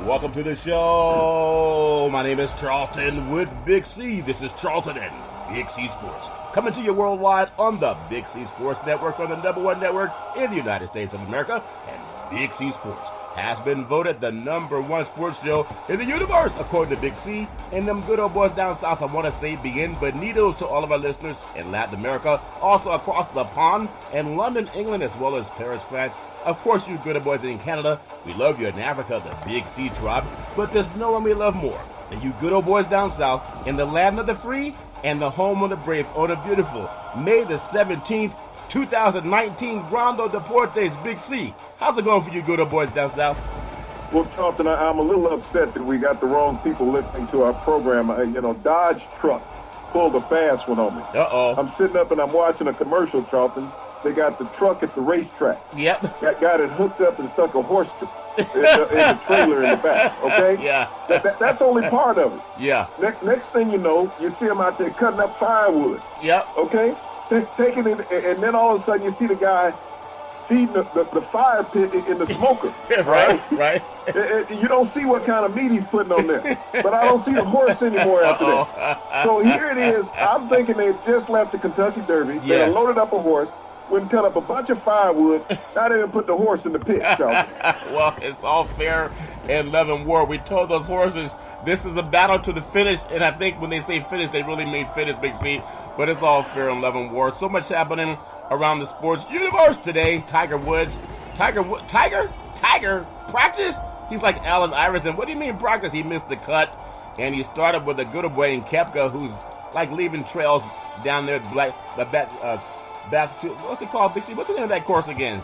Welcome to the show. My name is Charlton with Big C. This is Charlton and Big C Sports. Coming to you worldwide on the Big C Sports Network, on the #1 network in the United States of America. And Big C Sports has been voted the #1 sports show in the universe, according to Big C. And them good old boys down south, I want to say bienvenidos to all of our listeners in Latin America, also across the pond, in London, England, as well as Paris, France. Of course, you good old boys in Canada, we love you in Africa, the Big C tribe, but there's no one we love more than you good old boys down south in the land of the free and the home of the brave on a beautiful May the 17th, 2019, Grando Deportes, Big C. How's it going for you good old boys down south? Well, Charlton, I'm a little upset that we got the wrong people listening to our program. Dodge truck pulled a fast one on me. Uh-oh. I'm sitting up and I'm watching a commercial, Charlton. They got the truck at the racetrack. Yep. Got it hooked up and stuck a horse in the trailer in the back, okay? Yeah. That's only part of it. Yeah. Next thing you know, you see them out there cutting up firewood. Yep. Okay? Taking it, and then all of a sudden you see the guy feeding the fire pit in the smoker. right. You don't see what kind of meat he's putting on there. But I don't see the horse anymore after that. So here it is. I'm thinking they just left the Kentucky Derby. Yes. They loaded up a horse, went and cut up a bunch of firewood, not even put the horse in the pit, Charlton. Well, it's all fair in love and war. We told those horses this is a battle to the finish, and I think when they say finish, they really mean finish, Big C. But it's all fair in love and war. So much happening around the sports universe today. Tiger Woods. Tiger practice? He's like Allen Iverson. What do you mean practice? He missed the cut, and he started with a good old boy in Koepka, who's like leaving trails down there. What's it called, Big C? What's the name of that course again?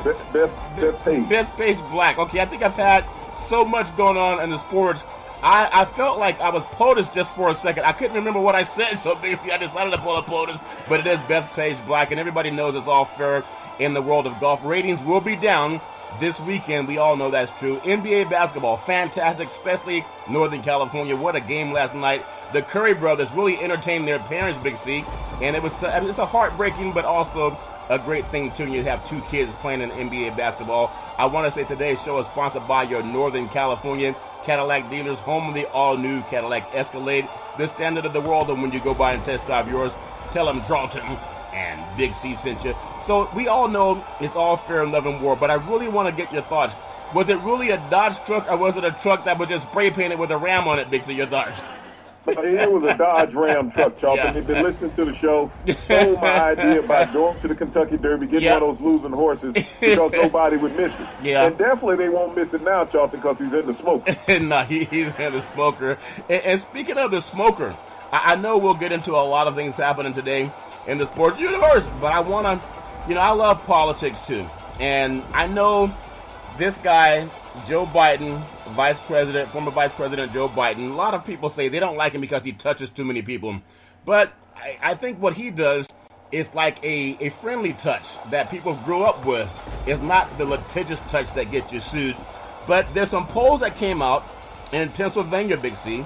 Bethpage Black. Okay, I think I've had so much going on in the sports. I felt like I was POTUS just for a second. I couldn't remember what I said, so basically I decided to pull up POTUS. But it is Bethpage Black, and everybody knows it's all fair in the world of golf. Ratings will be down this weekend. We all know that's true. NBA basketball, fantastic, especially Northern California. What a game last night. The Curry brothers really entertained their parents, Big C. And it's a heartbreaking, but also a great thing, too, when you have two kids playing in NBA basketball. I want to say today's show is sponsored by your Northern California Cadillac dealers, home of the all-new Cadillac Escalade, the standard of the world. And when you go by and test drive yours, tell them Charlton and Big C sent you. So we all know it's all fair in love and war, but I really want to get your thoughts. Was it really a Dodge truck, or was it a truck that was just spray painted with a Ram on it, Big C? Your thoughts? It was a Dodge Ram truck, Charlton. Yeah. They've been listening to the show, stole my idea about going to the Kentucky Derby, getting one of those losing horses because nobody would miss it. Yeah. And definitely they won't miss it now, Charlton, because he's in the smoker. No, he's in the smoker. And speaking of the smoker, I know we'll get into a lot of things happening today in the sports universe, but I want to, I love politics too. And I know this guy, Joe Biden, former Vice President Joe Biden, a lot of people say they don't like him because he touches too many people. But I think what he does is like a friendly touch that people grew up with. It's not the litigious touch that gets you sued. But there's some polls that came out in Pennsylvania, Big C,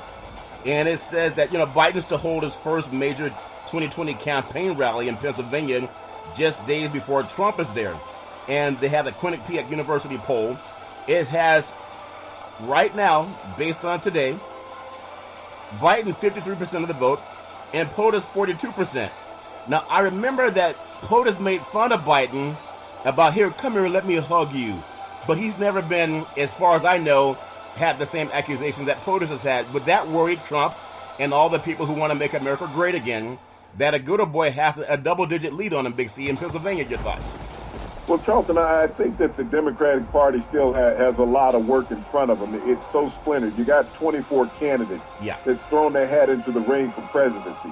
and it says that, Biden's to hold his first major 2020 campaign rally in Pennsylvania just days before Trump is there. And they have the Quinnipiac University poll. It has, right now, based on today, Biden 53% of the vote and POTUS 42%. Now, I remember that POTUS made fun of Biden about, come here, let me hug you. But he's never been, as far as I know, had the same accusations that POTUS has had. Would that worry Trump and all the people who want to make America great again, that a good old boy has a double-digit lead on him, Big C, in Pennsylvania? Your thoughts? Well, Charlton, I think that the Democratic Party still has a lot of work in front of them. It's so splintered. You got 24 candidates that's thrown their hat into the ring for presidency.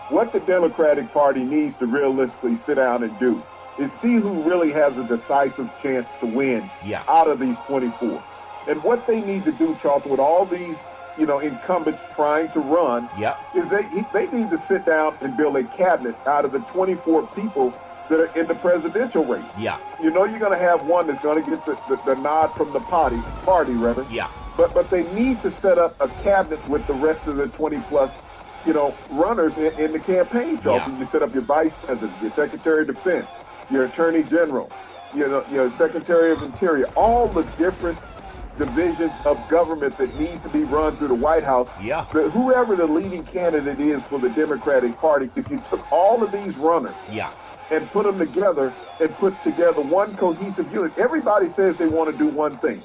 What the Democratic Party needs to realistically sit down and do is see who really has a decisive chance to win out of these 24. And what they need to do, Charlton, with all these incumbents trying to run, is they need to sit down and build a cabinet out of the 24 people that are in the presidential race. You're going to have one that's going to get the nod from the party, rather. But they need to set up a cabinet with the rest of the 20-plus, runners in the campaign, Charlton. You set up your vice president, your secretary of defense, your attorney general, your secretary of interior, all the different divisions of government that needs to be run through the White House. Yeah. Whoever the leading candidate is for the Democratic Party, if you took all of these runners and put them together and put together one cohesive unit, everybody says they want to do one thing,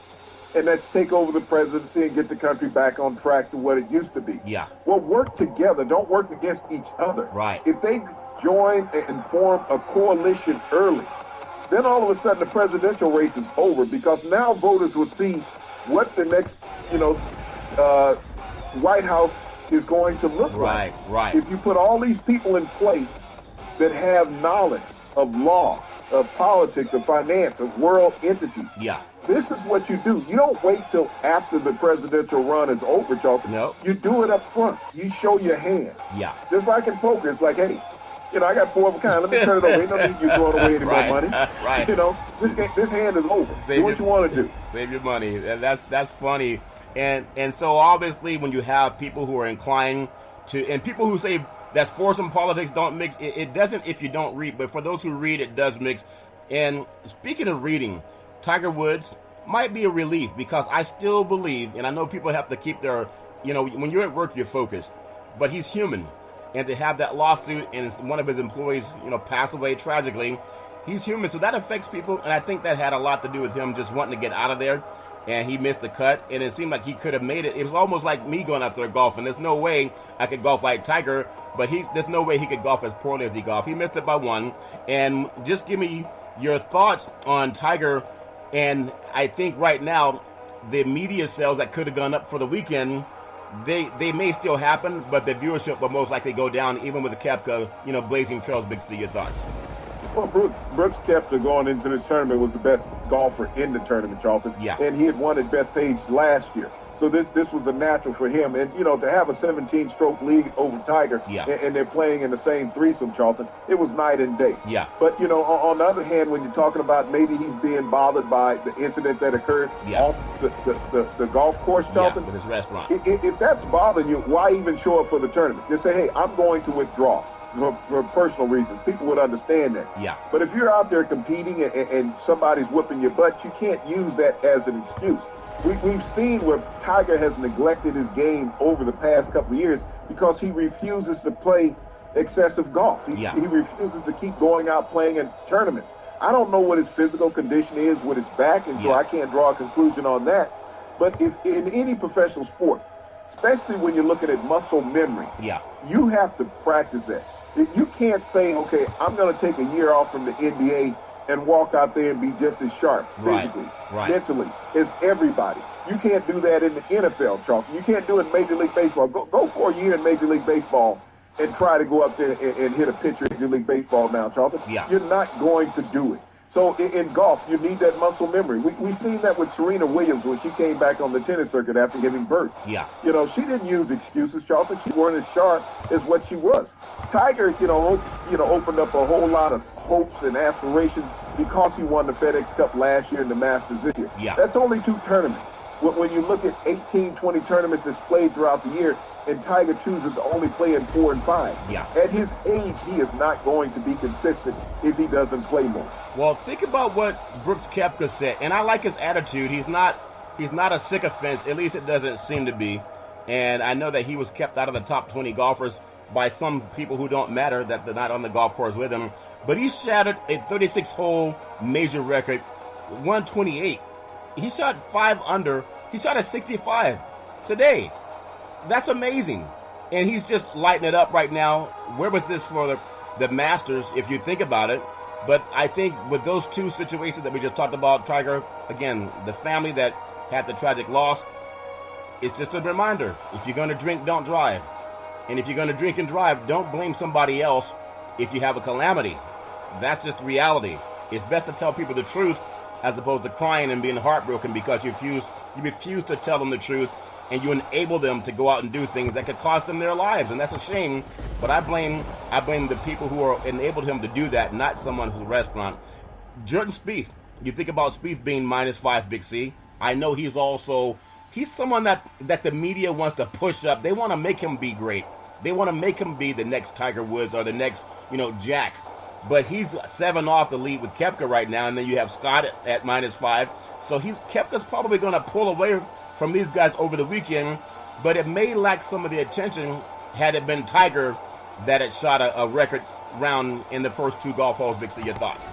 and that's take over the presidency and get the country back on track to what it used to be. Yeah. Well, work together. Don't work against each other. Right. If they join and form a coalition early, then all of a sudden the presidential race is over, because now voters will see what the next, White House is going to look like. Right. If you put all these people in place that have knowledge of law, of politics, of finance, of world entities. Yeah. This is what you do. You don't wait till after the presidential run is over, Charlton. No. You do it up front. You show your hand. Yeah. Just like in poker, it's like, hey, I got 4 of a kind. Let me turn it over. Ain't no need you throwing away any more money. Right. This hand is over. Do what you want to do. Save your money. That's funny. And so obviously when you have people who are inclined to, and people who say that sports and politics don't mix, it doesn't if you don't read, but for those who read, it does mix. And speaking of reading, Tiger Woods might be a relief, because I still believe, and I know people have to keep their, when you're at work, you're focused, but he's human. And to have that lawsuit and one of his employees, pass away tragically, he's human. So that affects people. And I think that had a lot to do with him just wanting to get out of there. And he missed the cut. And it seemed like he could have made it. It was almost like me going out there golfing. There's no way I could golf like Tiger, but there's no way he could golf as poorly as he golfed. He missed it by 1. And just give me your thoughts on Tiger. And I think right now, the media sales that could have gone up for the weekend, they may still happen, but the viewership will most likely go down, even with the Koepka, blazing trails. Big C, your thoughts? Well, Brooks Koepka going into this tournament was the best golfer in the tournament, Charlton. Yeah. And he had won at Bethpage last year. So this was a natural for him. And, to have a 17-stroke lead over Tiger, and they're playing in the same threesome, Charlton, it was night and day. Yeah. But, on the other hand, when you're talking about maybe he's being bothered by the incident that occurred off the golf course, Charlton. With his restaurant. If that's bothering you, why even show up for the tournament? Just say, hey, I'm going to withdraw. For personal reasons, people would understand that. Yeah. But if you're out there competing and somebody's whipping your butt, you can't use that as an excuse. We've seen where Tiger has neglected his game over the past couple of years because he refuses to play excessive golf. He refuses to keep going out playing in tournaments. I don't know what his physical condition is with his back, and so I can't draw a conclusion on that. But if in any professional sport, especially when you're looking at muscle memory, you have to practice that. You can't say, okay, I'm going to take a year off from the NBA and walk out there and be just as sharp physically, mentally, as everybody. You can't do that in the NFL, Charlton. You can't do it in Major League Baseball. Go for a year in Major League Baseball and try to go up there and hit a pitcher in Major League Baseball now, Charlton. You're not going to do it. So in golf, you need that muscle memory. We've seen that with Serena Williams when she came back on the tennis circuit after giving birth. She didn't use excuses, Charlton. She weren't as sharp as what she was. Tiger, opened up a whole lot of hopes and aspirations because he won the FedEx Cup last year and the Masters this year. That's only 2 tournaments. When you look at 18, 20 tournaments that's played throughout the year, and Tiger chooses to only play in 4 and 5. At his age, he is not going to be consistent if he doesn't play more. Well, think about what Brooks Koepka said, and I like his attitude. He's not a sycophant, at least it doesn't seem to be. And I know that he was kept out of the top 20 golfers by some people who don't matter, that they're not on the golf course with him. But he shattered a 36-hole major record, 128. He shot 5 under. He shot a 65 today. That's amazing. And he's just lighting it up right now. Where was this for the Masters, if you think about it? But I think with those 2 situations that we just talked about, Tiger, again, the family that had the tragic loss, it's just a reminder. If you're going to drink, don't drive. And if you're going to drink and drive, don't blame somebody else if you have a calamity. That's just reality. It's best to tell people the truth as opposed to crying and being heartbroken because you refuse to tell them the truth, and you enable them to go out and do things that could cost them their lives, and that's a shame. But I blame the people who are enabled him to do that, not someone who's a restaurant. Jordan Spieth, you think about Spieth being -5, Big C. I know he's someone that the media wants to push up. They want to make him be great. They want to make him be the next Tiger Woods or the next, Jack. but he's 7 off the lead with Koepka right now, and then you have Scott at -5. So Koepka's probably going to pull away from these guys over the weekend, but it may lack some of the attention had it been Tiger that had shot a record round in the first 2 golf holes. Big C, your thoughts?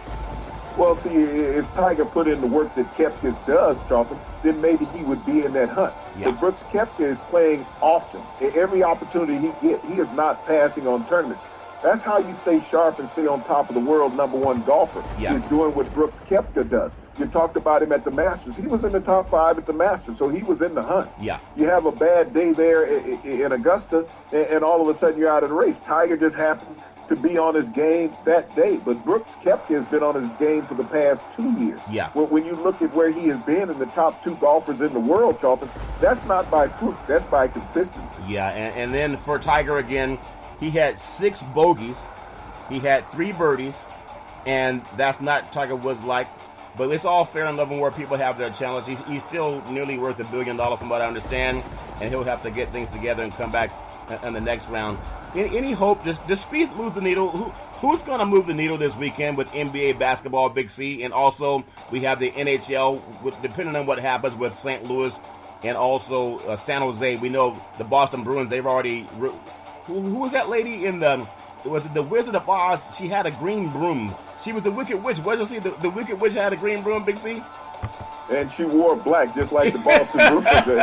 Well, see, if Tiger put in the work that Koepka does, Charlton, then maybe he would be in that hunt. Yeah. But Brooks Koepka is playing often. Every opportunity he gets, he is not passing on tournaments. That's how you stay sharp and stay on top of the world #1 golfer. Yeah. Is doing what Brooks Koepka does. You talked about him at the Masters. He was in the top 5 at the Masters, so he was in the hunt. Yeah. You have a bad day there in Augusta, and all of a sudden you're out of the race. Tiger just happened to be on his game that day, but Brooks Koepka has been on his game for the past 2 years. Yeah. When you look at where he has been in the top 2 golfers in the world, Charlton, that's not by fluke, that's by consistency. Yeah, and then for Tiger again, he had 6 bogeys, he had 3 birdies, and that's not Tiger Woods like. But it's all fair and loving where people have their challenge. He's still nearly worth $1 billion from what I understand, and he'll have to get things together and come back in the next round. Any hope? Does Spieth move the needle? Who's going to move the needle this weekend with NBA basketball, Big C? And also we have the NHL, depending on what happens with St. Louis and also San Jose. We know the Boston Bruins, they've already... Who was that lady in the... Was it the Wizard of Oz? She had a green broom. She was the Wicked Witch. Wasn't she? The Wicked Witch had a green broom, Big C? And she wore black, just like the Boston Bruins did.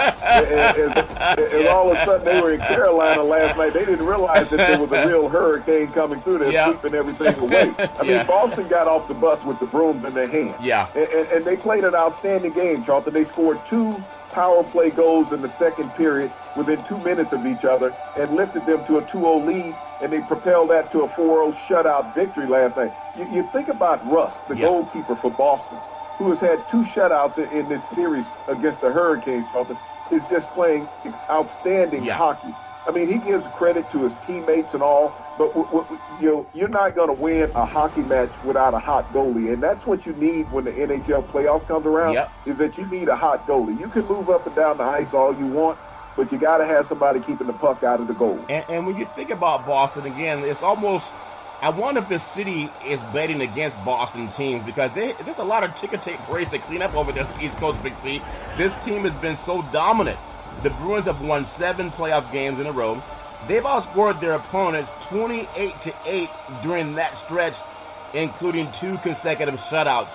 And all of a sudden, they were in Carolina last night. They didn't realize that there was a real hurricane coming through there, sweeping everything away. I mean, Boston got off the bus with the brooms in their hand. Yeah. And they played an outstanding game, Charlton. They scored 2 power play goals in the second period within 2 minutes of each other and lifted them to a 2-0 lead, and they propelled that to a 4-0 shutout victory last night. You think about Russ, the goalkeeper for Boston, who has had 2 shutouts in this series against the Hurricanes, Charlton, is just playing outstanding hockey. I mean, he gives credit to his teammates and all, but you're not going to win a hockey match without a hot goalie, and that's what you need when the NHL playoff comes around, is that you need a hot goalie. You can move up and down the ice all you want, but you got to have somebody keeping the puck out of the goal. And when you think about Boston, again, it's almost... I wonder if the city is betting against Boston teams because there's a lot of ticker tape parades to clean up over the East Coast, Big C. This team has been so dominant. The Bruins have won 7 playoff games in a row. They've outscored their opponents 28-8 during that stretch, including 2 consecutive shutouts.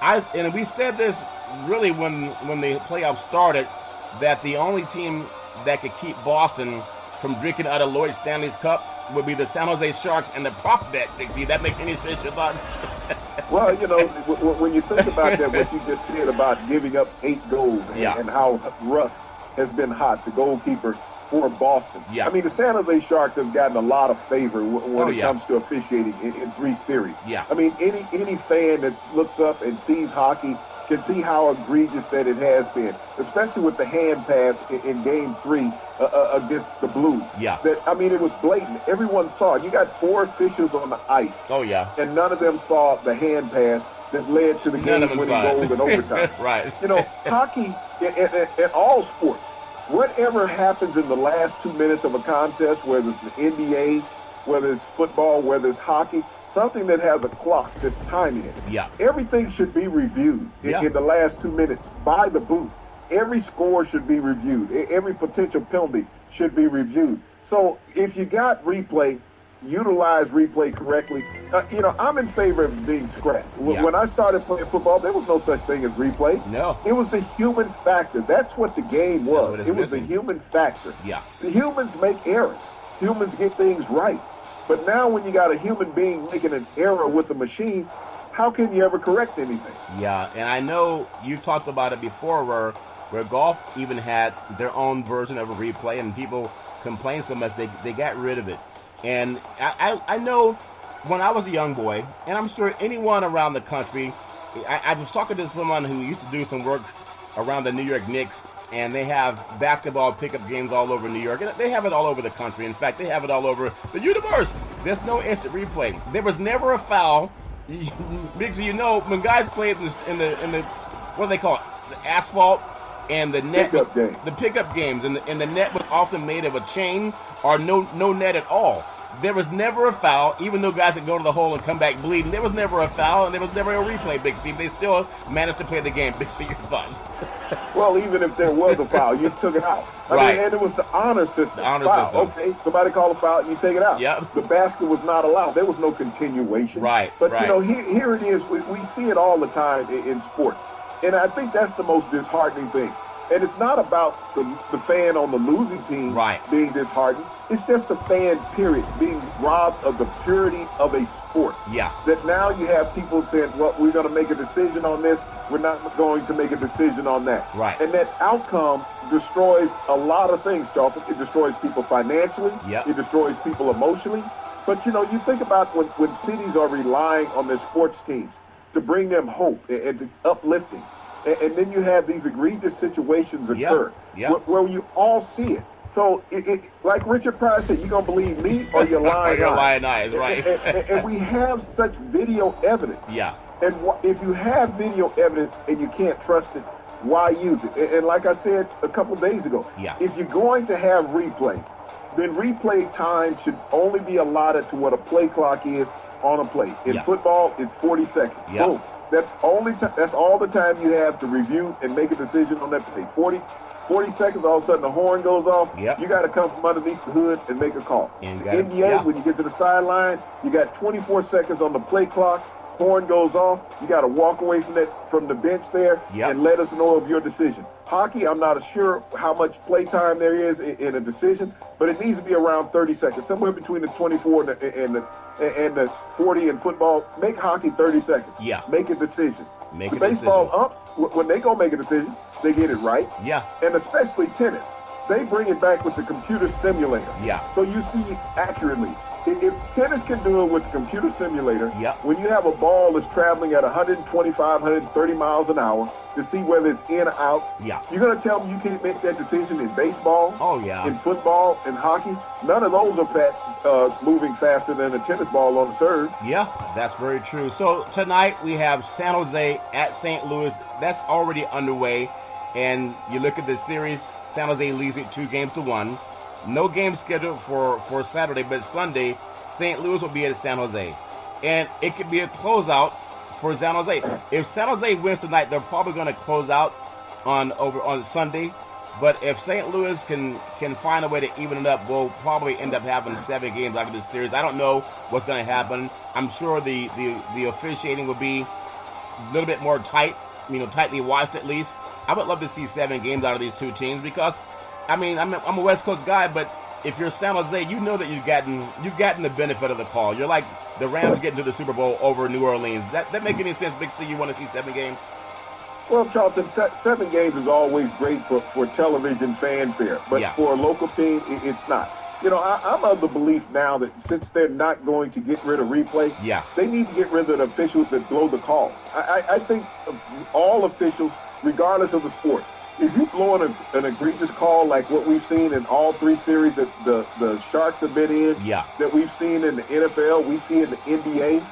And we said this really when the playoffs started, that the only team that could keep Boston from drinking out of Lloyd Stanley's Cup would be the San Jose Sharks and the prop bet, Dixie. That makes any sense, your thoughts? Well, when you think about that, what you just said about giving up 8 goals and how Russ has been hot, the goalkeeper for Boston. Yeah. I mean, the San Jose Sharks have gotten a lot of favor when it comes to officiating in 3 series. Yeah. I mean, any fan that looks up and sees hockey can see how egregious that it has been, especially with the hand pass in Game 3 against the Blues. Yeah. I mean, it was blatant. Everyone saw it. You got 4 officials on the ice. Oh, yeah. And none of them saw the hand pass that led to the game-winning goal in overtime. Right. Hockey, in all sports, whatever happens in the last 2 minutes of a contest, whether it's the NBA, whether it's football, whether it's hockey, something that has a clock that's timing it. Yeah. Everything should be reviewed in the last 2 minutes by the booth. Every score should be reviewed. Every potential penalty should be reviewed. So if you got replay, utilize replay correctly. I'm in favor of being scrapped. When I started playing football, there was no such thing as replay. No. It was the human factor. That's what the game was. It was the human factor. Yeah. The humans make errors. Humans get things right. But now when you got a human being making an error with a machine, how can you ever correct anything? Yeah, and I know you talked about it before where golf even had their own version of a replay, and people complained so much they got rid of it. And I know when I was a young boy, and I'm sure anyone around the country, I was talking to someone who used to do some work around the New York Knicks, and they have basketball pickup games all over New York, and they have it all over the country. In fact, they have it all over the universe. There's no instant replay. There was never a foul. Because when guys played in the what do they call it, the asphalt, and the net the pickup games, and the net was often made of a chain or no net at all. there was never a foul, even though guys would go to the hole and come back bleeding. There was never a foul, and there was never a replay, Big C. They still managed to play the game. Big C, your thoughts? Well, even if there was a foul, you took it out. I mean, and it was the honor system. The honor system. Okay, somebody called a foul, you take it out. Yep. The basket was not allowed. There was no continuation. Right. But, you know, here it is. We see it all the time in sports. And I think that's the most disheartening thing. And it's not about the fan on the losing team being disheartened. It's just the fan, period, being robbed of the purity of a sport. Yeah. That now you have people saying, well, we're going to make a decision on this. We're not going to make a decision on that. Right. And that outcome destroys a lot of things, Charlton. It destroys people financially. Yep. It destroys people emotionally. But, you know, you think about when cities are relying on their sports teams to bring them hope and to uplifting. And then you have these egregious situations occur where you all see it. So, like Richard Pryor said, you going to believe me or you're lying? You're lying eyes, right. And we have such video evidence. Yeah. And if you have video evidence and you can't trust it, why use it? And like I said a couple days ago, if you're going to have replay, then replay time should only be allotted to what a play clock is on a play. In football, it's 40 seconds. Boom. That's all the time you have to review and make a decision on that play. 40 seconds, all of a sudden the horn goes off. You got to come from underneath the hood and make a call. NBA, when you get to the sideline, you got 24 seconds on the play clock. Horn goes off. You got to walk away from the bench there and let us know of your decision. Hockey, I'm not sure how much play time there is in a decision, but it needs to be around 30 seconds, somewhere between the 24 and the 40 in football. Make hockey 30 seconds. Make a decision. The baseball umps, when they go make a decision, they get it right. And especially tennis, they bring it back with the computer simulator. So you see accurately. If tennis can do it with the computer simulator, when you have a ball that's traveling at 125, 130 miles an hour to see whether it's in or out, you're going to tell me you can't make that decision in baseball, in football, in hockey? None of those are moving faster than a tennis ball on the serve. That's very true. So tonight we have San Jose at St. Louis. That's already underway. And you look at the series, San Jose leads it 2-1. No game scheduled for Saturday, but Sunday, St. Louis will be at San Jose. And it could be a closeout for San Jose. If San Jose wins tonight, they're probably going to close out on Sunday. But if St. Louis can find a way to even it up, we'll probably end up having 7 games out of this series. I don't know what's going to happen. I'm sure the officiating will be a little bit more tight, tightly watched at least. I would love to see 7 games out of these two teams because, I mean, I'm a West Coast guy, but if you're San Jose, you know that you've gotten the benefit of the call. You're like the Rams getting to the Super Bowl over New Orleans. That make any sense, Big C? You want to see 7 games? Well, Charlton, 7 games is always great for television fanfare, but for a local team, it's not. I'm of the belief now that since they're not going to get rid of replay, they need to get rid of the officials that blow the call. I think all officials, regardless of the sport, if you blow an egregious call like what we've seen in all 3 series that the Sharks have been in, that we've seen in the NFL, we see in the NBA,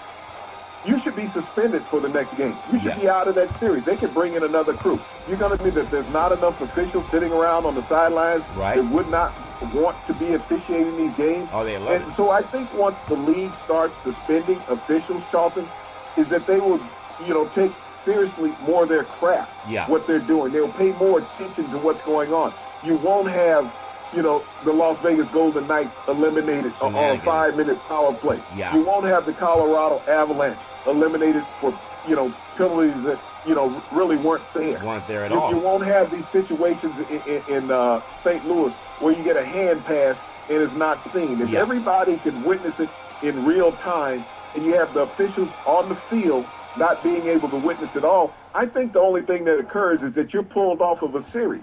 you should be suspended for the next game. You should be out of that series. They could bring in another crew. You're going to see that there's not enough officials sitting around on the sidelines that would not want to be officiating these games. They love it. So I think once the league starts suspending officials, Charlton, is that they will, take seriously more of their craft, what they're doing. They'll pay more attention to what's going on. You won't have, the Las Vegas Golden Knights eliminated on a 5-minute power play. You won't have the Colorado Avalanche eliminated for, penalties that, really weren't there. Weren't there at all. You won't have these situations in St. Louis where you get a hand pass and it's not seen. If everybody can witness it in real time and you have the officials on the field not being able to witness it all, I think the only thing that occurs is that you're pulled off of a series.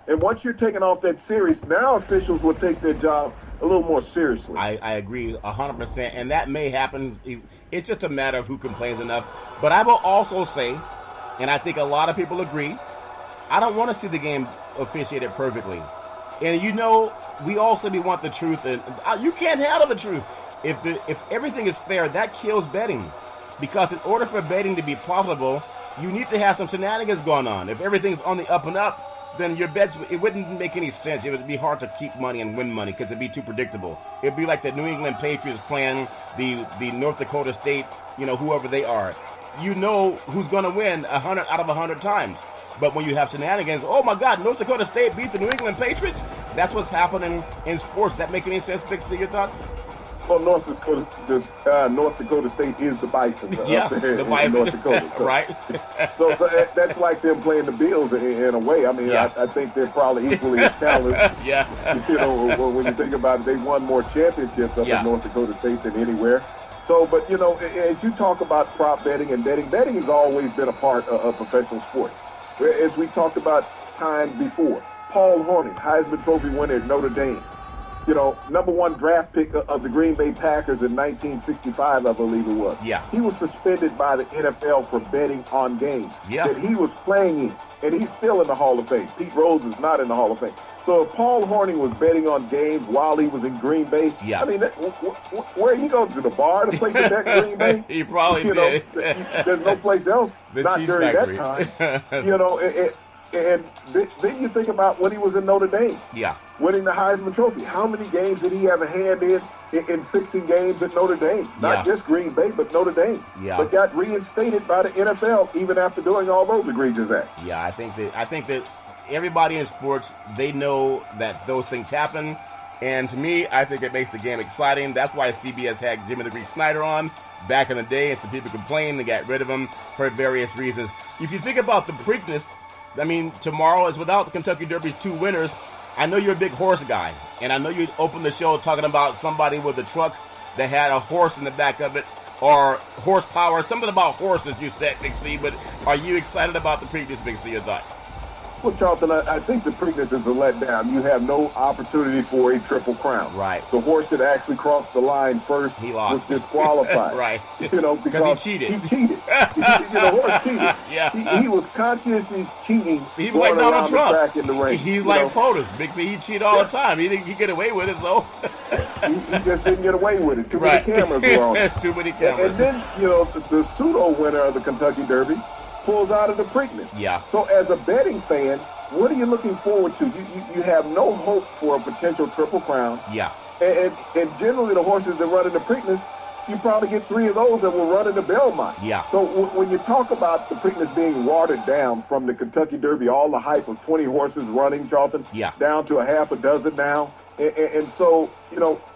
And once you're taken off that series, now officials will take their job a little more seriously. I agree 100%, and that may happen. It's just a matter of who complains enough. But I will also say, and I think a lot of people agree, I don't want to see the game officiated perfectly. And we all say we want the truth, and you can't handle the truth. If everything is fair, that kills betting. Because in order for betting to be profitable, you need to have some shenanigans going on. If everything's on the up and up, then your bets, it wouldn't make any sense. It would be hard to keep money and win money because it'd be too predictable. It'd be like the New England Patriots playing the North Dakota State, whoever they are. You know who's going to win 100 out of 100 times. But when you have shenanigans, oh my God, North Dakota State beat the New England Patriots? That's what's happening in sports. Does that make any sense, Big C? Your thoughts? Well, North Dakota State is the Bison. Yeah, the Bison. North Dakota. So, right. so that's like them playing the Bills in a way. I mean, yeah. I think they're probably equally as talented. Yeah. When you think about it, they won more championships up in North Dakota State than anywhere. So, but, as you talk about prop betting and betting has always been a part of professional sports. As we talked about times before, Paul Hornung, Heisman Trophy winner at Notre Dame, number one draft pick of the Green Bay Packers in 1965, I believe it was. Yeah. He was suspended by the NFL for betting on games that he was playing in, and he's still in the Hall of Fame. Pete Rose is not in the Hall of Fame. So if Paul Hornung was betting on games while he was in Green Bay, I mean, where he go to the bar to play to bet Green Bay? He probably did. There's no place else not during factory. That time. And then you think about when he was in Notre Dame, winning the Heisman Trophy. How many games did he have a hand in fixing games at Notre Dame? Not just Green Bay, but Notre Dame. But got reinstated by the NFL even after doing all those egregious acts. Yeah, I think that everybody in sports, they know that those things happen. And to me, I think it makes the game exciting. That's why CBS had Jimmy the Greek Snyder on back in the day, and some people complained. They got rid of him for various reasons. If you think about the Preakness, I mean, tomorrow is without the Kentucky Derby's two winners. I know you're a big horse guy, and I know you opened the show talking about somebody with a truck that had a horse in the back of it, or horsepower, something about horses you said, Big C, but are you excited about the Preakness, Big C? Your thoughts? Well, Charlton, I think the Preakness is a letdown. You have no opportunity for a triple crown. Right. The horse that actually crossed the line first was disqualified. Right. Because he cheated. He cheated. The horse cheated. Yeah. He was consciously cheating. He was like Donald Trump. The track in the race. He's like POTUS. Big C, he cheated all the time. He get away with it, so. he just didn't get away with it. Too many cameras were on it. Too many cameras. And then, the pseudo winner of the Kentucky Derby pulls out of the Preakness. Yeah. So as a betting fan, what are you looking forward to? You have no hope for a potential triple crown. Yeah. And generally the horses that run in the Preakness, you probably get 3 of those that will run in the Belmont. Yeah. So when you talk about the Preakness being watered down from the Kentucky Derby, all the hype of 20 horses running, Charlton, down to a half a dozen now. And so,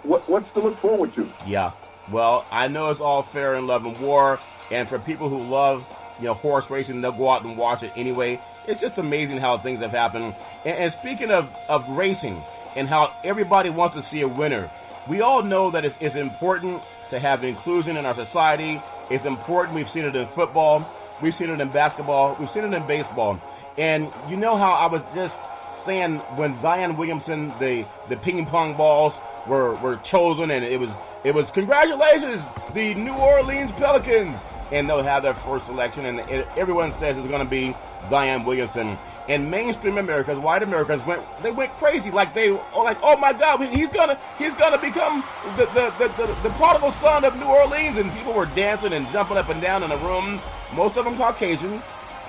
what's to look forward to? Yeah. Well, I know it's all fair in love and war. And for people who love, horse racing, they'll go out and watch it anyway. It's just amazing how things have happened. And speaking of racing and how everybody wants to see a winner, we all know that it's important to have inclusion in our society. It's important. We've seen it in football. We've seen it in basketball. We've seen it in baseball. And you know how I was just saying when Zion Williamson, the ping pong balls were chosen, and it was congratulations, the New Orleans Pelicans. And they'll have their first selection, and everyone says it's going to be Zion Williamson. And mainstream Americans, white Americans, went crazy, oh my God, he's gonna become the prodigal son of New Orleans, and people were dancing and jumping up and down in the room, most of them Caucasian,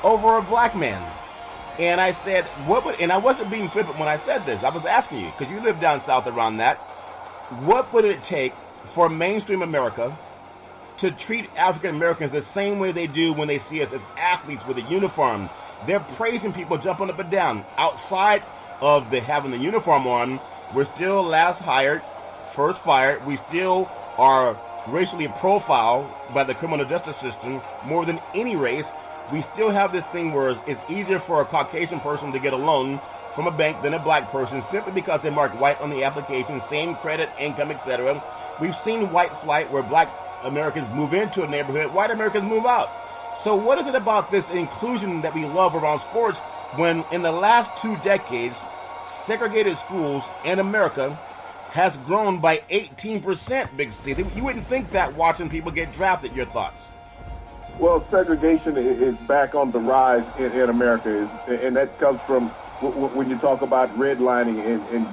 over a black man. And I said, and I wasn't being flippant when I said this. I was asking you, because you live down south around that, what would it take for mainstream America to treat African Americans the same way they do when they see us as athletes with a uniform? They're praising people jumping up and down. Outside of having the uniform on, we're still last hired, first fired. We still are racially profiled by the criminal justice system more than any race. We still have this thing where it's easier for a Caucasian person to get a loan from a bank than a black person simply because they mark white on the application, same credit, income, etc. We've seen white flight where black Americans move into a neighborhood, white Americans move out. So what is it about this inclusion that we love around sports when in the last 2 decades, segregated schools in America has grown by 18%, Big C? You wouldn't think that watching people get drafted. Your thoughts? Well, segregation is back on the rise in America, and that comes from when you talk about redlining and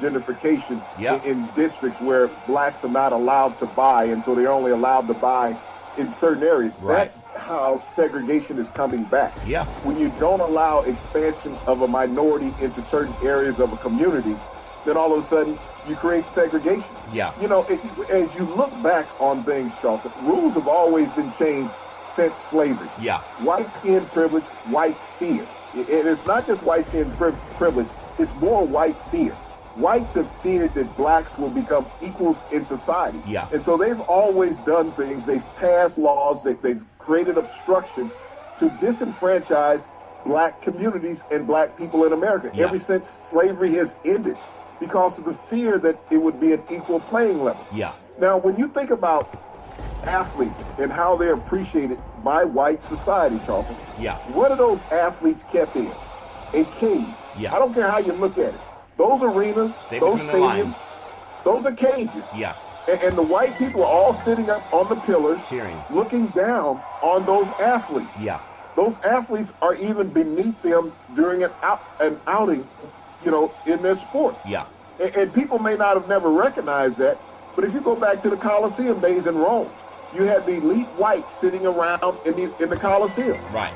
gentrification in districts where blacks are not allowed to buy, and so they're only allowed to buy in certain areas. Right. That's how segregation is coming back. Yeah. When you don't allow expansion of a minority into certain areas of a community, then all of a sudden you create segregation. Yeah. You know, as you look back on things, Charlton, rules have always been changed since slavery. Yeah. White skin privilege, white fear. And it's not just white skin privilege, it's more white fear. Whites have feared that blacks will become equals in society. Yeah. And so they've always done things. They've passed laws, they've created obstruction to disenfranchise black communities and black people in America ever since slavery has ended, because of the fear that it would be an equal playing level. Yeah. Now, when you think about athletes and how they're appreciated by white society, Charlton, what are those athletes kept in? A cage. Yeah. I don't care how you look at it. Those arenas, those stadiums, those are cages. Yeah. And the white people are all sitting up on the pillars, cheering, looking down on those athletes. Yeah. Those athletes are even beneath them during an outing, you know, in their sport. Yeah. And people may not have never recognized that, but if you go back to the Colosseum days in Rome, you had the elite whites sitting around in the Colosseum. Right.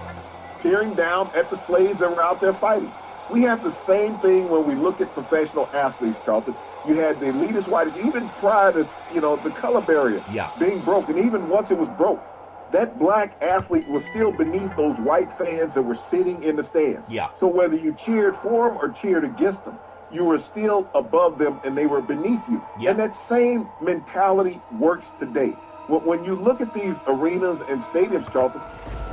Peering down at the slaves that were out there fighting. We have the same thing when we look at professional athletes, Charlton. You had the elitist whites, even prior to, you know, the color barrier being broken, even once it was broke, that black athlete was still beneath those white fans that were sitting in the stands. Yeah. So whether you cheered for them or cheered against them, you were still above them and they were beneath you. Yeah. And that same mentality works today. When you look at these arenas and stadiums, Charlton,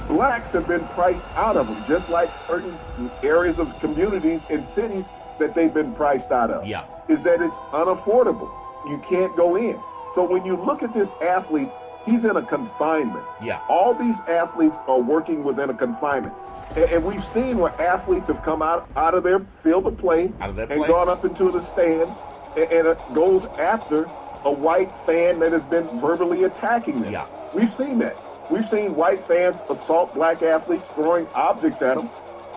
blacks have been priced out of them, just like certain areas of communities and cities that they've been priced out of. Yeah. Is that it's unaffordable. You can't go in. So when you look at this athlete, he's in a confinement. Yeah. All these athletes are working within a confinement. And we've seen where athletes have come out of their field of play and gone up into the stands and it goes after a white fan that has been verbally attacking them. Yeah. We've seen that. We've seen white fans assault black athletes, throwing objects at them,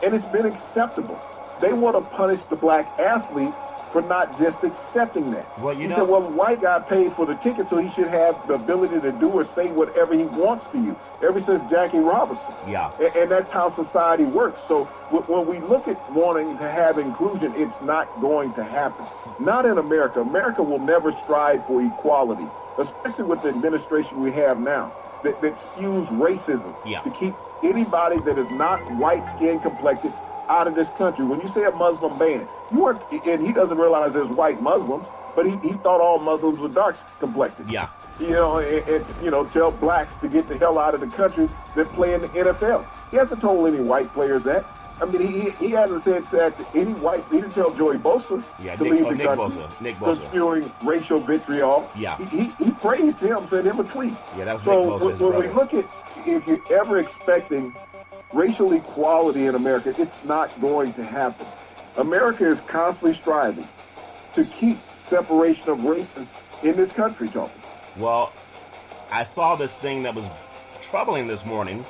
and it's been acceptable. They want to punish the black athlete for not just accepting that. Well, He said, well, the white guy paid for the ticket, so he should have the ability to do or say whatever he wants to you, ever since Jackie Robinson. Yeah. And that's how society works. So when we look at wanting to have inclusion, it's not going to happen. Not in America. America will never strive for equality, especially with the administration we have now that spews racism to keep anybody that is not white skin complected out of this country. When you say a Muslim ban, and he doesn't realize there's white Muslims, but he thought all Muslims were dark complected. Yeah. You know, and you know, tell blacks to get the hell out of the country that play in the NFL. He hasn't told any white players that. I mean, he hasn't said that to any white. He didn't tell Joey Bosa to leave the country for spewing racial vitriol. Yeah. He praised him, sent him a tweet. Yeah, that was so Nick Bosa's when we look at, if you're ever expecting racial equality in America, it's not going to happen. America is constantly striving to keep separation of races in this country, John. Well, I saw this thing that was troubling this morning.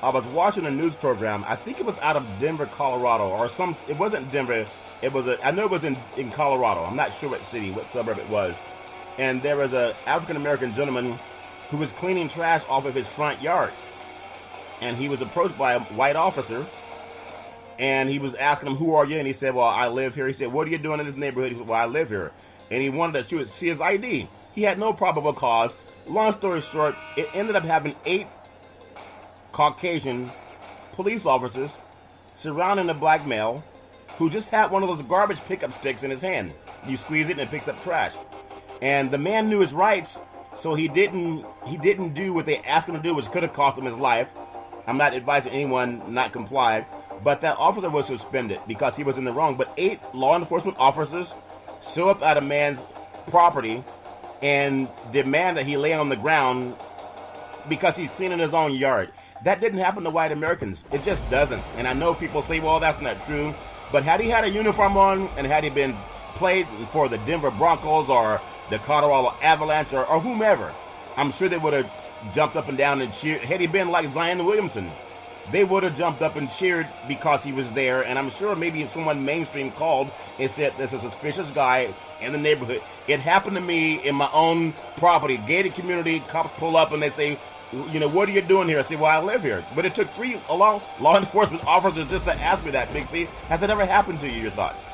I was watching a news program. I think it was out of Denver, Colorado, or it wasn't Denver. I know it was in Colorado. I'm not sure what city, what suburb it was. And there was a African-American gentleman who was cleaning trash off of his front yard. And he was approached by a white officer, and he was asking him, "Who are you?" And he said, "Well, I live here." He said, "What are you doing in this neighborhood?" He said, "Well, I live here." And he wanted to see his ID. He had no probable cause. Long story short, it ended up having 8 Caucasian police officers surrounding a black male who just had one of those garbage pickup sticks in his hand. You squeeze it and it picks up trash. And the man knew his rights, so he didn't do what they asked him to do, which could have cost him his life. I'm not advising anyone not comply, but that officer was suspended because he was in the wrong. But 8 law enforcement officers show up at a man's property and demand that he lay on the ground because he's cleaning his own yard. That didn't happen to white Americans. It just doesn't. And I know people say, well, that's not true. But had he had a uniform on and had he been played for the Denver Broncos or the Colorado Avalanche or whomever, I'm sure they would have jumped up and down and cheered. Had he been like Zion Williamson, they would have jumped up and cheered because he was there. And I'm sure maybe if someone mainstream called and said there's a suspicious guy in the neighborhood. It happened to me in my own property, gated community. Cops pull up and they say, You know, what are you doing here? I say, well, I live here. But it took 3 law enforcement officers just to ask me that, Big C. Has it ever happened to you? Your thoughts?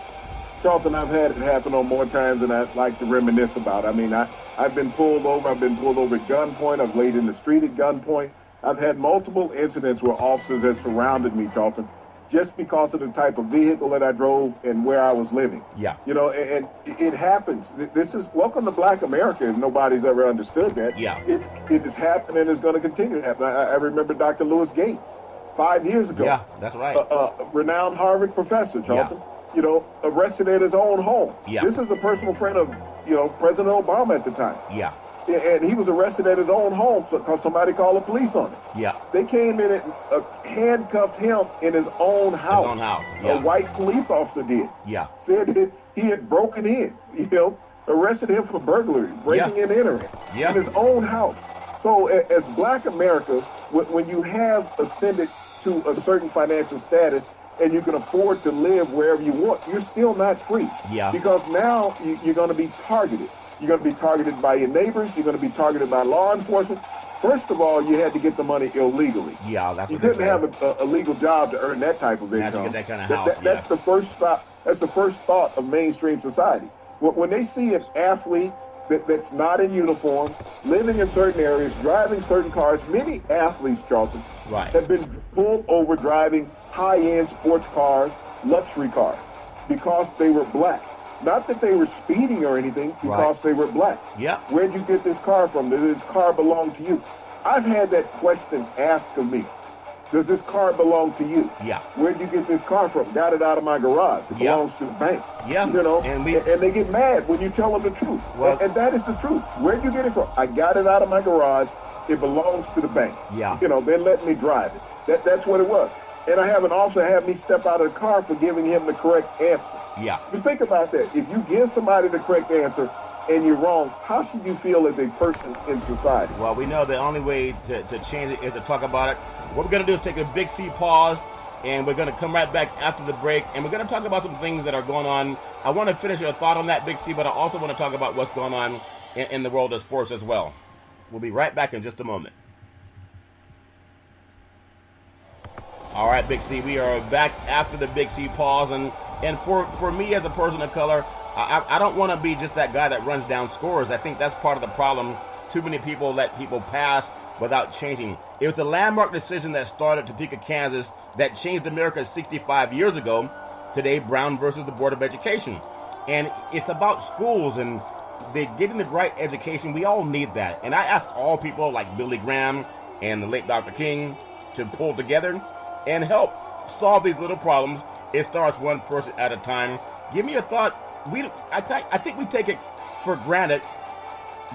Charlton, I've had it happen on more times than I'd like to reminisce about. I mean, I've been pulled over. I've been pulled over at gunpoint. I've laid in the street at gunpoint. I've had multiple incidents where officers have surrounded me, Charlton, just because of the type of vehicle that I drove and where I was living. Yeah. You know, and it happens. This is welcome to Black America if nobody's ever understood that. Yeah. It has happened and it's going to continue to happen. I remember Dr. Lewis Gates 5 years ago. Yeah, that's right. Renowned Harvard professor, Charlton. Yeah. You know, arrested at his own home. Yeah. This is a personal friend of, you know, President Obama at the time. Yeah. And he was arrested at his own home because somebody called the police on him. Yeah. They came in and handcuffed him in his own house. His own house. Yeah. A white police officer did. Yeah. Said that he had broken in, you know, arrested him for burglary, breaking and entering in his own house. So as Black America, when you have ascended to a certain financial status, and you can afford to live wherever you want, you're still not free. Yeah. Because now you're going to be targeted. You're going to be targeted by your neighbors. You're going to be targeted by law enforcement. First of all, you had to get the money illegally. Yeah, that's you what couldn't have a legal job to earn that type of income. You had to get that kind of house. That's the first stop. That's the first thought of mainstream society. When they see an athlete that's not in uniform, living in certain areas, driving certain cars, many athletes, Charlton, have been pulled over driving high-end sports cars, luxury cars, because they were Black. Not that they were speeding or anything, because they were Black. Yeah. Where'd you get this car from? Does this car belong to you? I've had that question asked of me. Does this car belong to you? Yeah. Where'd you get this car from? Got it out of my garage. It belongs to the bank. Yeah. You know, and they get mad when you tell them the truth. Well, and that is the truth. Where'd you get it from? I got it out of my garage. It belongs to the bank. Yeah. You know, they let me drive it. That's what it was. And I have an officer have me step out of the car for giving him the correct answer. Yeah. You think about that. If you give somebody the correct answer and you're wrong, how should you feel as a person in society? Well, we know the only way to change it is to talk about it. What we're going to do is take a Big C pause, and we're going to come right back after the break, and we're going to talk about some things that are going on. I want to finish your thought on that, Big C, but I also want to talk about what's going on in the world of sports as well. We'll be right back in just a moment. All right, Big C, we are back after the Big C pause, and for me as a person of color, I don't want to be just that guy that runs down scores. I think that's part of the problem. Too many people let people pass without changing. It was the landmark decision that started Topeka, Kansas, that changed America 65 years ago. Today, Brown versus the Board of Education. And it's about schools and they're getting the right education. We all need that. And I ask all people like Billy Graham and the late Dr. King to pull together and help solve these little problems. It starts one person at a time. Give me a thought. I think we take it for granted,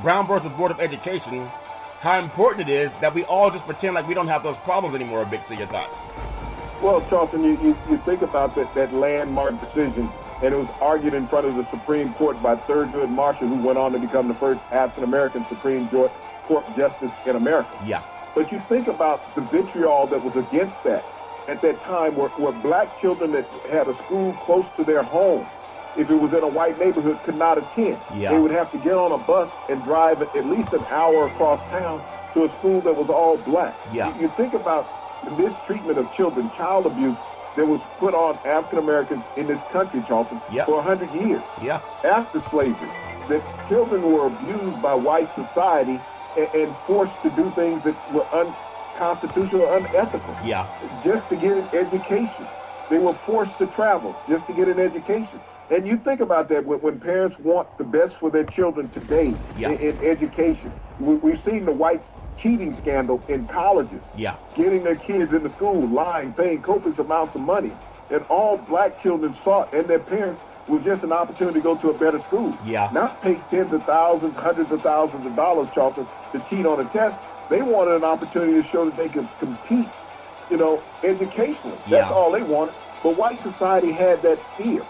Brown versus Board of Education, how important it is that we all just pretend like we don't have those problems anymore. Big C, your thoughts? Well, Charlton, you think about that landmark decision, and it was argued in front of the Supreme Court by Thurgood Marshall, who went on to become the first African-American Supreme Court justice in America. Yeah. But you think about the vitriol that was against that at that time, where Black children that had a school close to their home, if it was in a white neighborhood, could not attend. Yeah. They would have to get on a bus and drive at least an hour across town to a school that was all Black. Yeah. You think about the mistreatment of children, child abuse that was put on African Americans in this country, Charlton, for 100 years. Yeah. After slavery, that children were abused by white society and forced to do things that were unconstitutional, unethical. Yeah. Just to get an education. They were forced to travel just to get an education. And you think about that when parents want the best for their children today in education. We've seen the whites cheating scandal in colleges, getting their kids into school, lying, paying copious amounts of money. And all Black children sought, and their parents, was just an opportunity to go to a better school. Not pay tens of thousands, hundreds of thousands of dollars, Charlton, to cheat on a test. They wanted an opportunity to show that they could compete, educationally. That's all they wanted. But white society had that fear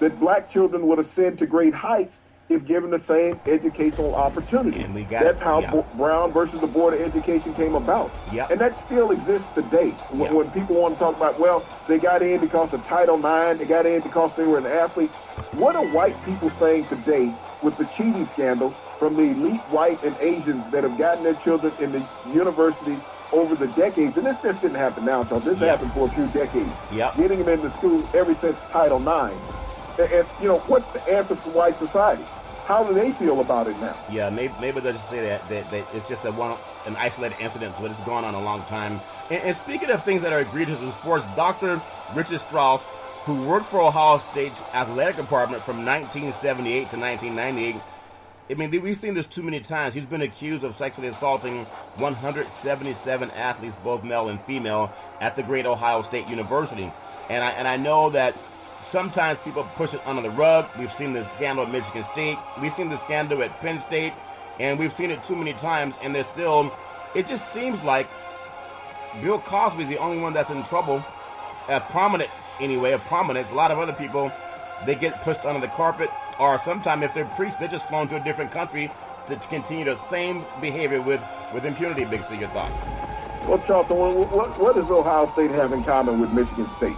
that Black children would ascend to great heights if given the same educational opportunity. And that's how Brown versus the Board of Education came about. And that still exists today. When people want to talk about, well, they got in because of Title IX, they got in because they were an athlete. What are white people saying today with the cheating scandal from the elite white and Asians that have gotten their children in the universities over the decades. And this just didn't happen now, Tom. This happened for a few decades. Getting them into school ever since Title IX. And what's the answer for white society? How do they feel about it now? Yeah, maybe they'll just say that it's just an isolated incident, but it's gone on a long time. And speaking of things that are egregious in sports, Dr. Richard Strauss, who worked for Ohio State's athletic department from 1978 to 1998, I mean, we've seen this too many times. He's been accused of sexually assaulting 177 athletes, both male and female, at the great Ohio State University. And I know that sometimes people push it under the rug. We've seen the scandal at Michigan State. We've seen the scandal at Penn State. And we've seen it too many times. And there's still, it just seems like Bill Cosby is the only one that's in trouble. Prominent, anyway, of prominence. A lot of other people, they get pushed under the carpet. Or sometimes if they're priests, they're just flown to a different country to continue the same behavior with impunity. Big C, your thoughts? Well, Charlton, what does Ohio State have in common with Michigan State?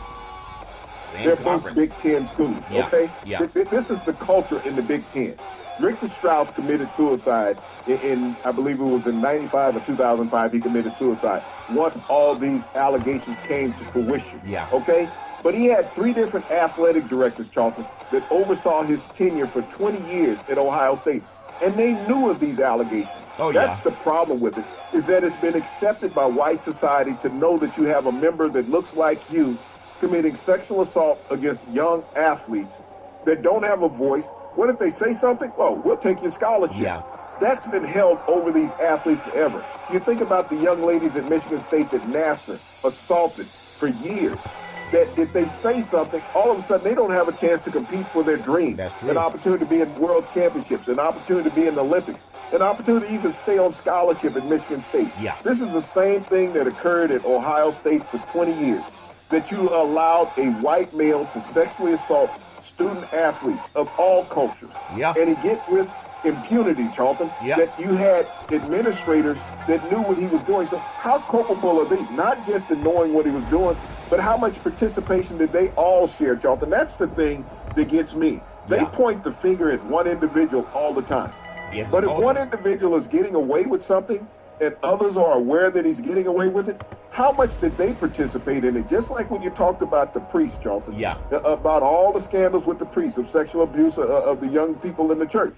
They're both Big Ten schools, okay? Yeah. This is the culture in the Big Ten. Richard Strauss committed suicide in I believe it was in 95 or 2005, he committed suicide once all these allegations came to fruition, okay? But he had 3 different athletic directors, Charlton, that oversaw his tenure for 20 years at Ohio State, and they knew of these allegations. That's the problem with it, is that it's been accepted by white society to know that you have a member that looks like you committing sexual assault against young athletes that don't have a voice. What if they say something? Oh, we'll take your scholarship. That's been held over these athletes forever. You think about the young ladies at Michigan State that Nassar assaulted for years, that if they say something, all of a sudden they don't have a chance to compete for their dream. That's true. An opportunity to be in world championships, an opportunity to be in the Olympics, an opportunity to even stay on scholarship at Michigan State. This is the same thing that occurred at Ohio State for 20 years, that you allowed a white male to sexually assault student athletes of all cultures. And he gets with impunity, Charlton, that you had administrators that knew what he was doing. So how culpable are they? Not just in knowing what he was doing, but how much participation did they all share, Charlton? That's the thing that gets me. They point the finger at one individual all the time. But if one individual is getting away with something and others are aware that he's getting away with it, how much did they participate in it? Just like when you talked about the priests, Charlton. About all the scandals with the priests of sexual abuse of the young people in the church.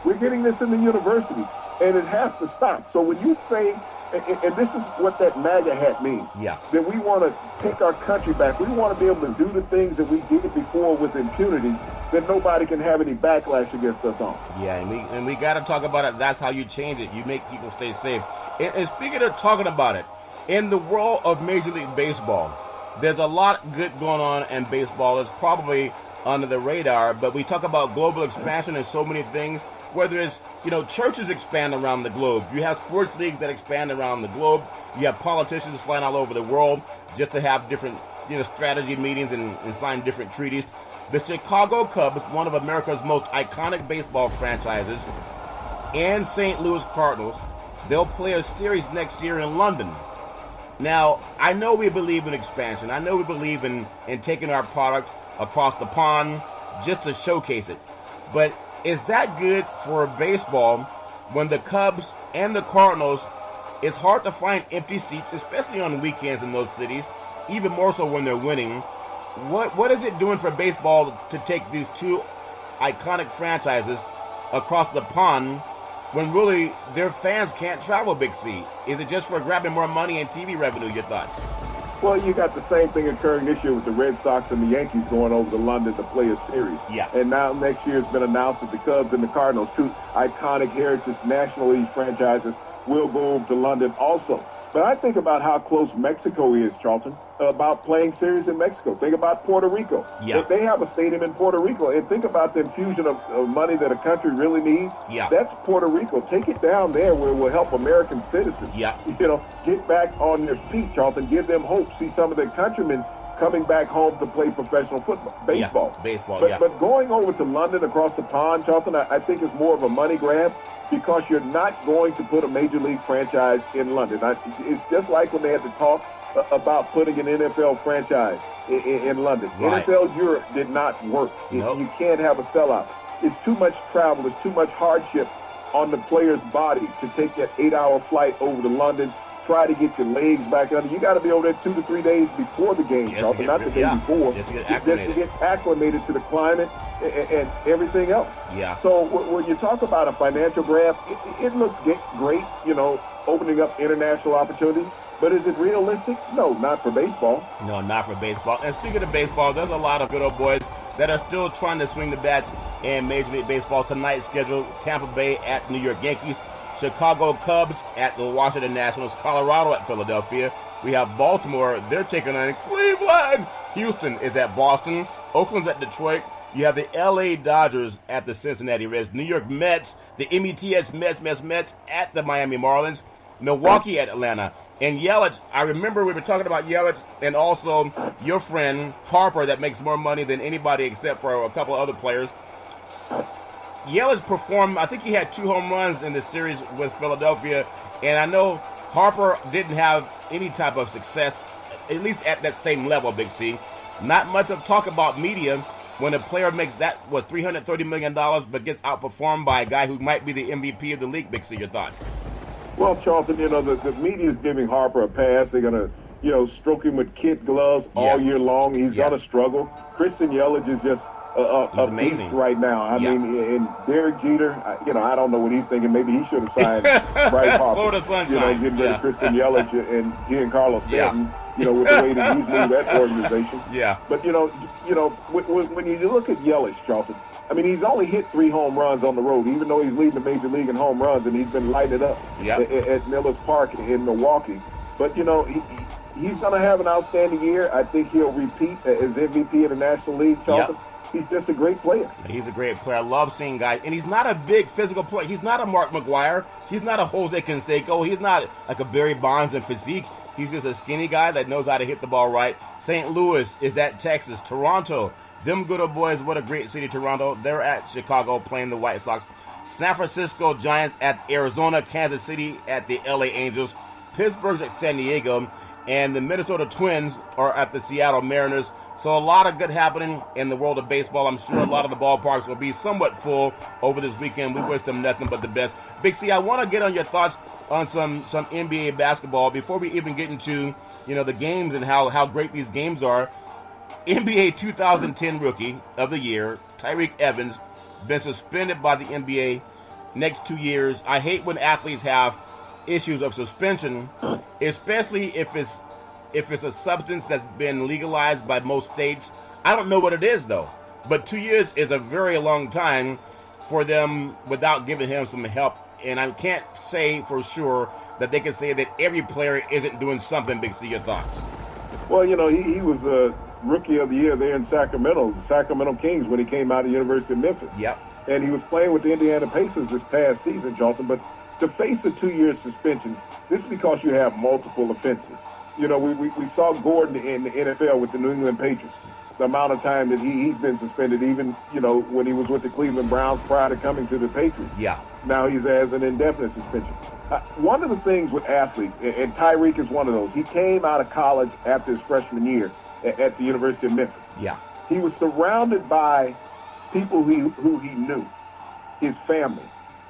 We're getting this in the universities, and it has to stop. So when you say, and this is what that MAGA hat means, that we want to take our country back. We want to be able to do the things that we did before with impunity, that nobody can have any backlash against us on. And we got to talk about it. That's how you change it. You make people stay safe. And speaking of talking about it, in the world of Major League Baseball, there's a lot good going on in baseball. It's probably under the radar, but we talk about global expansion and so many things, whether it's, churches expand around the globe. You have sports leagues that expand around the globe. You have politicians flying all over the world just to have different, strategy meetings and sign different treaties. The Chicago Cubs, one of America's most iconic baseball franchises, and St. Louis Cardinals, they'll play a series next year in London. Now, I know we believe in expansion. I know we believe in taking our product across the pond just to showcase it. But is that good for baseball when the Cubs and the Cardinals, it's hard to find empty seats, especially on weekends in those cities, even more so when they're winning? What is it doing for baseball to take these 2 iconic franchises across the pond when really their fans can't travel, Big C? Is it just for grabbing more money and TV revenue? Your thoughts? Well, you got the same thing occurring this year with the Red Sox and the Yankees going over to London to play a series. And now next year it's been announced that the Cubs and the Cardinals, 2 iconic heritage National League franchises, will go over to London also. But I think about how close Mexico is, Charlton, about playing series in Mexico. Think about Puerto Rico. They have a stadium in Puerto Rico. And think about the infusion of money that a country really needs. That's Puerto Rico. Take it down there where it will help American citizens. Get back on their feet, Charlton. Give them hope. See some of their countrymen coming back home to play professional football, baseball. But going over to London across the pond, Charlton, I think is more of a money grab, because you're not going to put a major league franchise in London. It's just like when they had to talk about putting an NFL franchise in London. NFL Europe did not work. You can't have a sellout. It's too much travel. It's too much hardship on the player's body to take that 8-hour flight over to London, try to get your legs back under. You got to be over there 2 to 3 days before the game, not the day before. Just to get acclimated to the climate and everything else. Yeah. So when you talk about a financial grab, it looks great, opening up international opportunities. But is it realistic? No, not for baseball. No, not for baseball. And speaking of baseball, there's a lot of good old boys that are still trying to swing the bats in Major League Baseball. Tonight's schedule: Tampa Bay at New York Yankees, Chicago Cubs at the Washington Nationals, Colorado at Philadelphia. We have Baltimore. They're taking on Cleveland. Houston is at Boston. Oakland's at Detroit. You have the L.A. Dodgers at the Cincinnati Reds. New York Mets, the METS Mets at the Miami Marlins. Milwaukee at Atlanta. And Yelich, I remember we were talking about Yelich and also your friend Harper that makes more money than anybody except for a couple of other players. Yelich performed, I think he had 2 home runs in the series with Philadelphia, and I know Harper didn't have any type of success, at least at that same level, Big C. Not much of talk about media when a player makes that, $330 million, but gets outperformed by a guy who might be the MVP of the league. Big C, your thoughts? Well, Charlton, the media is giving Harper a pass. They're going to, stroke him with kid gloves all year long. He's going to struggle. Christian Yelich is just a beast right now. I mean, and Derek Jeter, I don't know what he's thinking. Maybe he should have signed Bryce Harper. Florida Sunshine. Getting rid of Christian Yelich and Giancarlo Stanton, with the way that he's moved that organization. Yeah. But, when you look at Yelich, Charlton, I mean, he's only hit 3 home runs on the road, even though he's leading the major league in home runs, and he's been lighted up at Millers Park in Milwaukee. But, he's going to have an outstanding year. I think he'll repeat as MVP of the National League, Charlton. He's just a great player. He's a great player. I love seeing guys. And he's not a big physical player. He's not a Mark McGwire. He's not a Jose Canseco. He's not like a Barry Bonds in physique. He's just a skinny guy that knows how to hit the ball right. St. Louis is at Texas. Toronto, them good old boys, what a great city, Toronto. They're at Chicago playing the White Sox. San Francisco Giants at Arizona. Kansas City at the LA Angels. Pittsburgh's at San Diego. And the Minnesota Twins are at the Seattle Mariners. So a lot of good happening in the world of baseball. I'm sure a lot of the ballparks will be somewhat full over this weekend. We wish them nothing but the best. Big C, I want to get on your thoughts on some NBA basketball before we even get into, the games and how great these games are. NBA 2010 Rookie of the Year, Tyreke Evans, been suspended by the NBA next 2 years. I hate when athletes have issues of suspension, especially if it's a substance that's been legalized by most states. I don't know what it is, though. But 2 years is a very long time for them without giving him some help. And I can't say for sure that they can say that every player isn't doing something. Big C, your thoughts? Well, he was a Rookie of the Year there in Sacramento, the Sacramento Kings, when he came out of the University of Memphis. Yep. And he was playing with the Indiana Pacers this past season, Charlton. But to face a 2-year suspension, this is because you have multiple offenses. We saw Gordon in the NFL with the New England Patriots. The amount of time that he's been suspended, even, when he was with the Cleveland Browns prior to coming to the Patriots. Yeah. Now he's as an indefinite suspension. One of the things with athletes, and Tyreke is one of those, he came out of college after his freshman year at the University of Memphis. Yeah. He was surrounded by people who he knew, his family,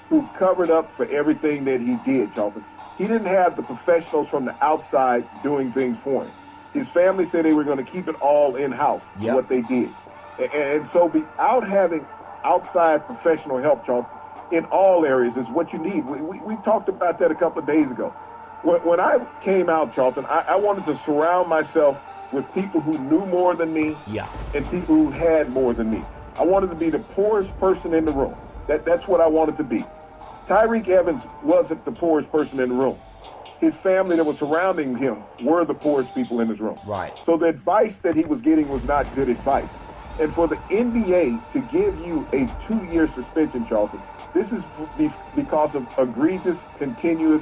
who covered up for everything that he did, Charlton. He didn't have the professionals from the outside doing things for him. His family said they were going to keep it all in-house, what they did. And so without having outside professional help, Charlton, in all areas is what you need. We talked about that a couple of days ago. When I came out, Charlton, I wanted to surround myself with people who knew more than me and people who had more than me. I wanted to be the poorest person in the room. That's what I wanted to be. Tyreke Evans wasn't the poorest person in the room. His family that was surrounding him were the poorest people in his room. Right. So the advice that he was getting was not good advice. And for the NBA to give you a 2-year suspension, Charlton, this is because of egregious, continuous,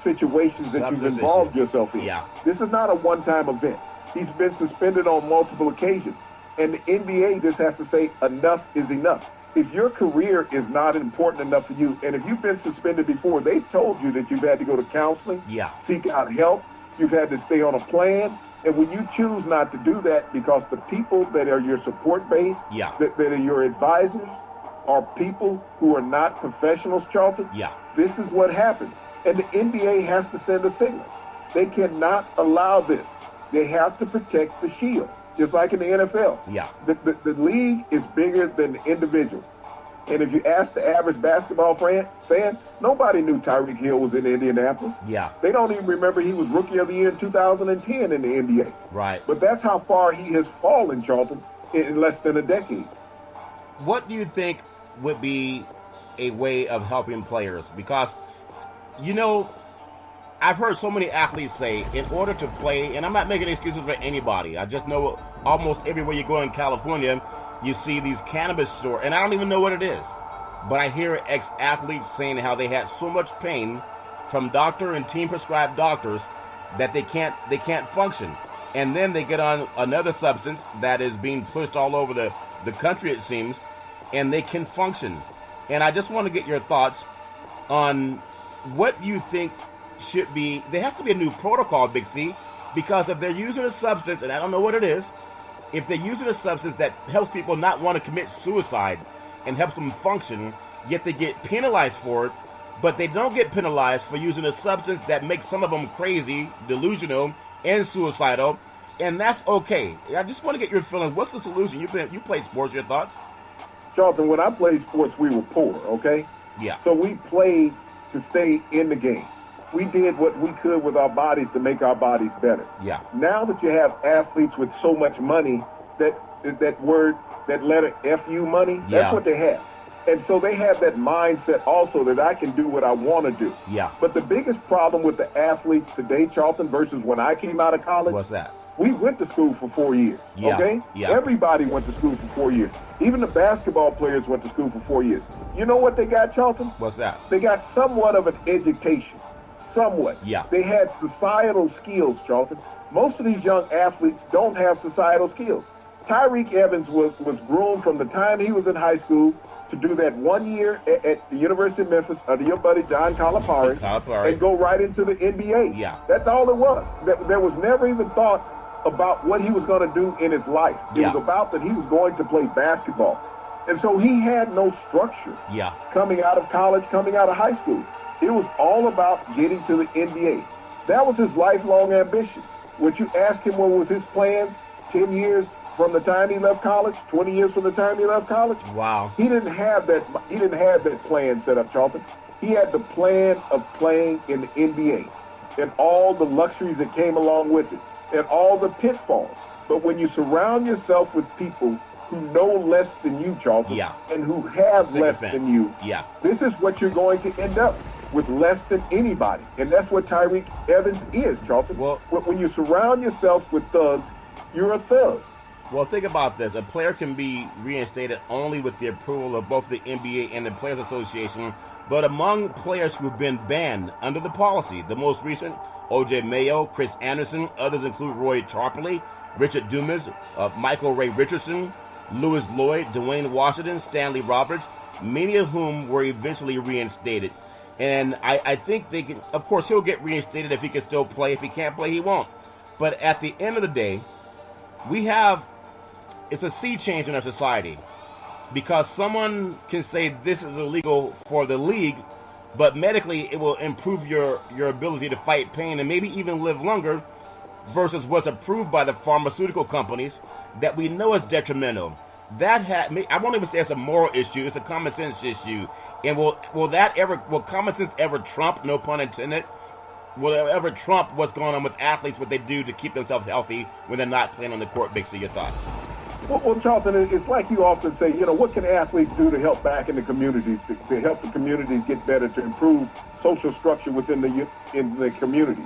situations that you've involved yourself in. Yeah. This is not a one-time event. He's been suspended on multiple occasions. And the NBA just has to say enough is enough. If your career is not important enough for you, and if you've been suspended before, they've told you that you've had to go to counseling, seek out help, you've had to stay on a plan. And when you choose not to do that because the people that are your support base, that are your advisors, are people who are not professionals, Charlton, this is what happens. And the NBA has to send a signal. They cannot allow this. They have to protect the shield, just like in the NFL. The league is bigger than the individual. And if you ask the average basketball fan, nobody knew Tyreek Hill was in Indianapolis. They don't even remember he was Rookie of the Year in 2010 in the NBA. Right. But that's how far he has fallen, Charlton, in less than a decade. What do you think would be a way of helping players? Because, you know, I've heard so many athletes say, in order to play, and I'm not making excuses for anybody, I just know almost everywhere you go in California, you see these cannabis stores, and I don't even know what it is. But I hear ex-athletes saying how they had so much pain from doctor and team-prescribed doctors that they can't function. And then they get on another substance that is being pushed all over the country, it seems, and they can function. And I just want to get your thoughts on what you think should be. There has to be a new protocol, Big C, because if they're using a substance, and I don't know what it is, if they're using a substance that helps people not want to commit suicide and helps them function, yet they get penalized for it, but they don't get penalized for using a substance that makes some of them crazy, delusional, and suicidal, and that's okay. I just want to get your feelings. What's the solution? You played sports. Your thoughts? Charlton, when I played sports, we were poor, okay? So we played to stay in the game. We did what we could with our bodies to make our bodies better. Now that you have athletes with so much money, that word, that letter FU money, that's what they have. And so they have that mindset also that I can do what I want to do. But the biggest problem with the athletes today, Charlton, versus when I came out of college, what's that? We went to school for 4 years, okay? Everybody went to school for 4 years. Even the basketball players went to school for 4 years. You know what they got, Charlton? What's that? They got somewhat of an education. Somewhat. They had societal skills, Charlton. Most of these young athletes don't have societal skills. Tyreke Evans was groomed from the time he was in high school to do that 1 year at the University of Memphis under your buddy John Calipari and go right into the NBA. That's all it was. There was never even thought about what he was going to do in his life. It was about that he was going to play basketball. And so he had no structure coming out of college, coming out of high school. It was all about getting to the NBA. That was his lifelong ambition. Would you ask him what was his plans 10 years from the time he left college, 20 years from the time he left college? Wow. He didn't have that plan set up, Charlton. He had the plan of playing in the NBA and all the luxuries that came along with it and all the pitfalls. But when you surround yourself with people who know less than you, Charlton, and who have less than you, this is what you're going to end up with, less than anybody. And that's what Tyreke Evans is, Charlton. Well, when you surround yourself with thugs, you're a thug. Well, think about this. A player can be reinstated only with the approval of both the NBA and the Players Association. But among players who've been banned under the policy, the most recent, O.J. Mayo, Chris Anderson, others include Roy Tarpley, Richard Dumas, Michael Ray Richardson, Lewis Lloyd, Dwayne Washington, Stanley Roberts, many of whom were eventually reinstated. And I think they can, of course, he'll get reinstated if he can still play. If he can't play, he won't. But at the end of the day, it's a sea change in our society, because someone can say this is illegal for the league, but medically it will improve your ability to fight pain and maybe even live longer, versus what's approved by the pharmaceutical companies that we know is detrimental. I won't even say it's a moral issue, it's a common sense issue. And will common sense ever trump, no pun intended, will it ever trump what's going on with athletes, what they do to keep themselves healthy when they're not playing on the court? Big C, your thoughts? Well, Charlton, it's like you often say, what can athletes do to help back in the communities, to help the communities get better, to improve social structure within the community?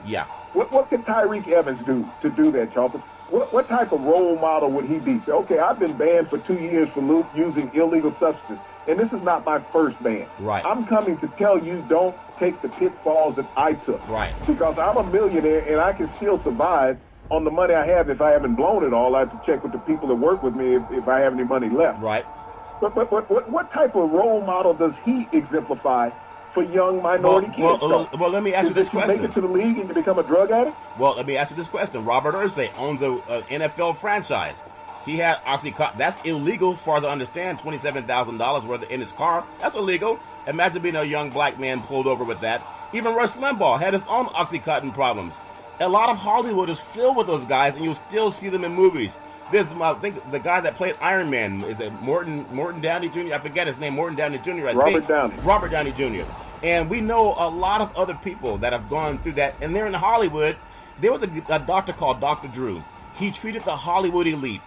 What can Tyreke Evans do to do that, Charlton? What type of role model would he be? Say, okay, I've been banned for 2 years for using illegal substance, and this is not my first ban. I'm coming to tell you, don't take the pitfalls that I took. Because I'm a millionaire, and I can still survive on the money I have. If I haven't blown it all, I have to check with the people that work with me if I have any money left. But what type of role model does he exemplify for young minority kids? Well, let me ask you this question. Make it to the league and you become a drug addict? Well, let me ask you this question. Robert Irsay owns an NFL franchise. He had OxyContin. That's illegal, as far as I understand. $27,000 worth in his car. That's illegal. Imagine being a young black man pulled over with that. Even Rush Limbaugh had his own OxyContin problems. A lot of Hollywood is filled with those guys, and you'll still see them in movies. I think the guy that played Iron Man, is it Morton Downey Jr.? I forget his name. Morton Downey Jr. Robert Downey. Robert Downey Jr. And we know a lot of other people that have gone through that, and they're in Hollywood. There was a doctor called Dr. Drew. He treated the Hollywood elite.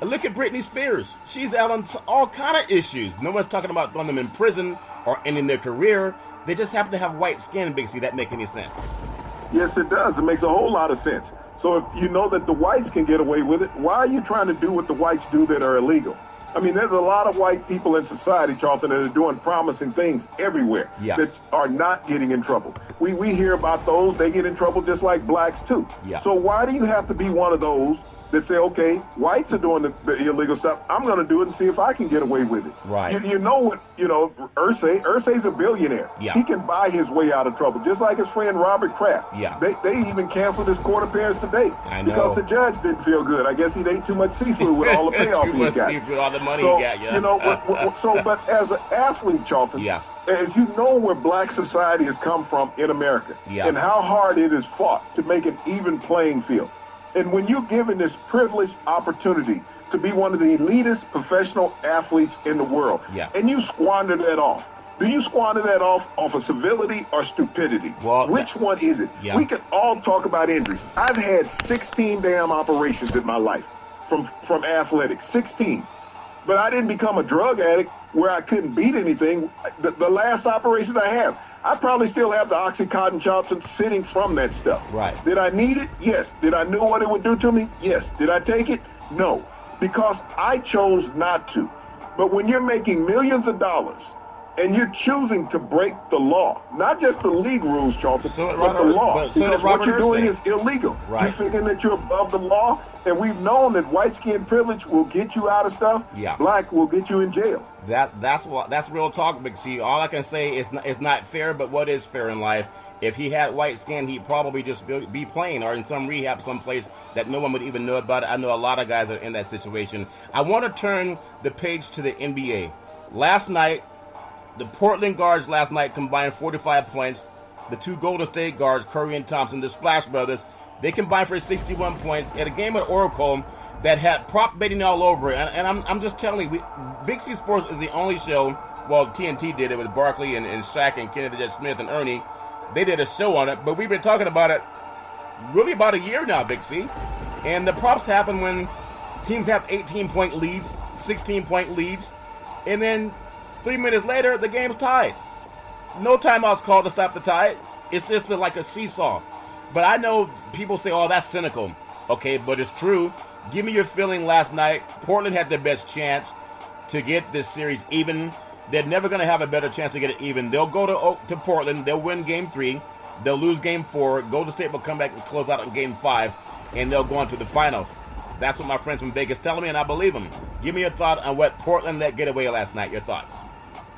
Look at Britney Spears. She's out on all kind of issues. No one's talking about throwing them in prison or ending their career. They just happen to have white skin, Big C. That make any sense? Yes, it does. It makes a whole lot of sense. So if you know that the whites can get away with it, why are you trying to do what the whites do that are illegal? I mean, there's a lot of white people in society, Charlton, that are doing promising things everywhere that are not getting in trouble. We hear about those. They get in trouble just like blacks, too. Yeah. So why do you have to be one of those that say, okay, whites are doing the illegal stuff. I'm going to do it and see if I can get away with it. Right. You know what, Irsay's a billionaire. Yeah. He can buy his way out of trouble, just like his friend Robert Kraft. Yeah. They even canceled his court appearance today. I know. Because the judge didn't feel good. I guess he'd ate too much seafood with all the payoff he got. Too much seafood, all the money he got, yeah. But as an athlete, Charlton, as you know where black society has come from in America, and how hard it is fought to make an even playing field. And when you're given this privileged opportunity to be one of the elitist professional athletes in the world, and you squander that off, do you squander that off of civility or stupidity? Well, which one is it? Yeah. We can all talk about injuries. I've had 16 damn operations in my life from athletics, 16. But I didn't become a drug addict where I couldn't beat anything. The last operations I have, I probably still have the OxyContin Johnson sitting from that stuff. Right. Did I need it? Yes. Did I know what it would do to me? Yes. Did I take it? No. Because I chose not to. But when you're making millions of dollars and you're choosing to break the law, not just the league rules, Charlton, but the law, because what you're doing is illegal. Right. You're thinking that you're above the law, and we've known that white skin privilege will get you out of stuff. Black will get you in jail. That's real talk, Big C. All I can say is it's not fair, but what is fair in life? If he had white skin, he'd probably just be playing or in some rehab someplace that no one would even know about it. I know a lot of guys are in that situation. I want to turn the page to the NBA. Last night, the Portland guards combined 45 points. The two Golden State guards, Curry and Thompson, the Splash Brothers, they combined for 61 points at a game at Oracle that had prop betting all over it. And I'm just telling you, Big C Sports is the only show, well, TNT did it with Barkley and Shaq and Kennedy Jet Smith and Ernie. They did a show on it, but we've been talking about it really about a year now, Big C. And the props happen when teams have 18-point leads, 16-point leads, and then 3 minutes later, the game's tied. No timeouts called to stop the tie. It's just like a seesaw. But I know people say, oh, that's cynical. Okay, but it's true. Give me your feeling last night. Portland had their best chance to get this series even. They're never going to have a better chance to get it even. They'll go to Portland. They'll win Game 3. They'll lose Game 4. Golden State will come back and close out in Game 5. And they'll go on to the finals. That's what my friends from Vegas tell me, and I believe them. Give me your thought on what Portland let get away last night. Your thoughts.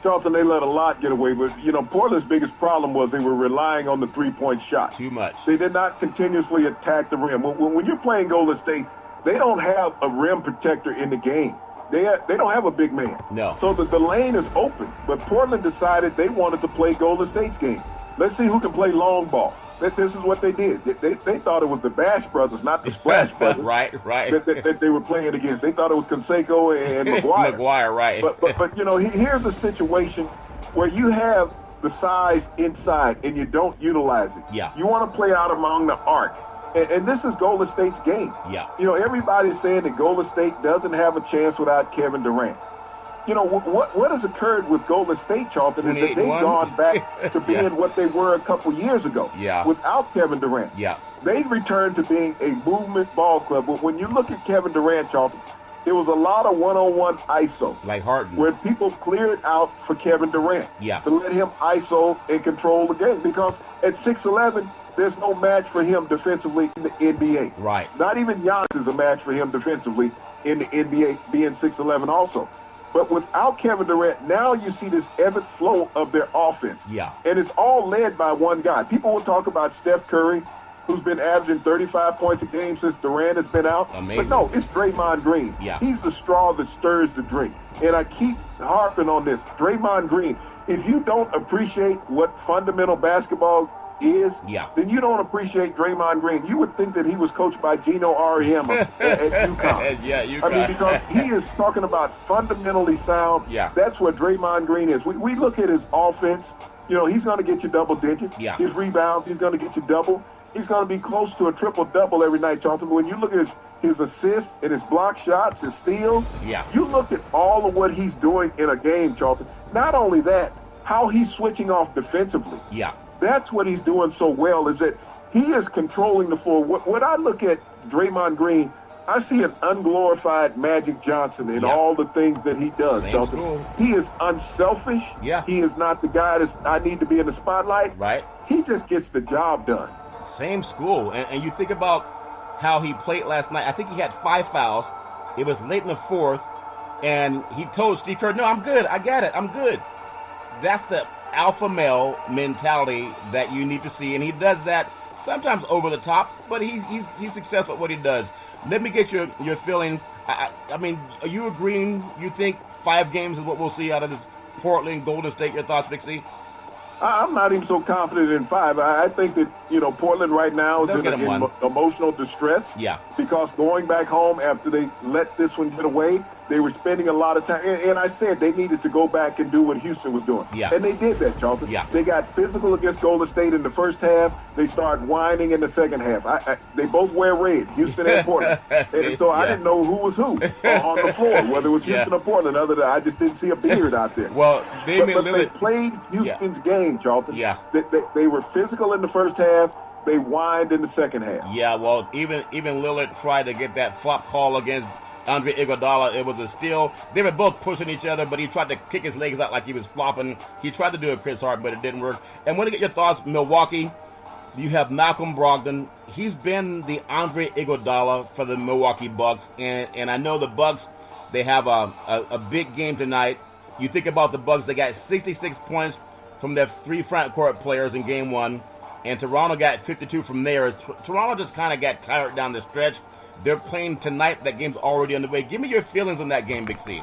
Charlton, they let a lot get away with. Portland's biggest problem was they were relying on the three-point shot. Too much. They did not continuously attack the rim. When you're playing Golden State, they don't have a rim protector in the game. They don't have a big man. No. So the lane is open. But Portland decided they wanted to play Golden State's game. Let's see who can play long ball. This is what they did. They thought it was the Bash Brothers, not the Splash Brothers. right. That they were playing against. They thought it was Canseco and McGuire. McGuire, right. But here's a situation where you have the size inside and you don't utilize it. Yeah. You want to play out among the arc. And this is Golden State's game. Yeah. Everybody's saying that Golden State doesn't have a chance without Kevin Durant. What has occurred with Golden State, Charlton, is that they've gone back to being what they were a couple years ago without Kevin Durant. Yeah. They've returned to being a movement ball club. But when you look at Kevin Durant, Charlton, there was a lot of one-on-one ISO. Like Harden. Where people cleared out for Kevin Durant to let him ISO and control the game. Because at 6'11", there's no match for him defensively in the NBA. Right. Not even Giannis is a match for him defensively in the NBA, being 6'11" also. But without Kevin Durant, now you see this ebb and flow of their offense. Yeah. And it's all led by one guy. People will talk about Steph Curry who's been averaging 35 points a game since Durant has been out. Amazing. But no, it's Draymond Green. Yeah. He's the straw that stirs the drink. And I keep harping on this. Draymond Green, if you don't appreciate what fundamental basketball is, then you don't appreciate Draymond Green. You would think that he was coached by Gino Auriemma at UConn. UConn. I mean, because he is talking about fundamentally sound. That's what Draymond Green is. We look at his offense. You know, he's going to get you double digits. His rebounds, he's going to get you double. He's going to be close to a triple-double every night, Charlton. When you look at his assists and his block shots, his steals, you look at all of what he's doing in a game, Charlton. Not only that, how he's switching off defensively. That's what he's doing so well, is that he is controlling the floor. When I look at Draymond Green, I see an unglorified Magic Johnson in all the things that he does. He is unselfish. He is not the guy that I need to be in the spotlight. He just gets the job done. Same school. And you think about how he played last night. I think he had 5 fouls. It was late in the fourth. And he told Steve Kerr, no, I'm good. I got it. I'm good. That's the alpha male mentality that you need to see. And he does that sometimes over the top, but he's successful at what he does. Let me get your feeling. I mean, are you agreeing? You think 5 games is what we'll see out of this Portland, Golden State? Your thoughts, Big C? I'm not even so confident in 5. I think that, Portland right now is in emotional distress. Because going back home after they let this one get away, they were spending a lot of time. And I said they needed to go back and do what Houston was doing. And they did that, Charlton. They got physical against Golden State in the first half. They started whining in the second half. They both wear red, Houston and Portland. And so I didn't know who was who on the floor, whether it was Houston or Portland. Other than I just didn't see a beard out there. Well, but they played Houston's game, Charlton. They were physical in the first half. They whined in the second half. Well, even Lillard tried to get that flop call against Andre Iguodala. It was a steal. They were both pushing each other, but he tried to kick his legs out like he was flopping. He tried to do a Chris Hart, but it didn't work. And want to get your thoughts, Milwaukee. You have Malcolm Brogdon. He's been the Andre Iguodala for the Milwaukee Bucks, and I know the Bucks, they have a big game tonight. You think about the Bucks, they got 66 points from their 3 front court players in game 1, and Toronto got 52 from there. Toronto just kind of got tired down the stretch. They're playing tonight. That game's already underway. Give me your feelings on that game, Big C.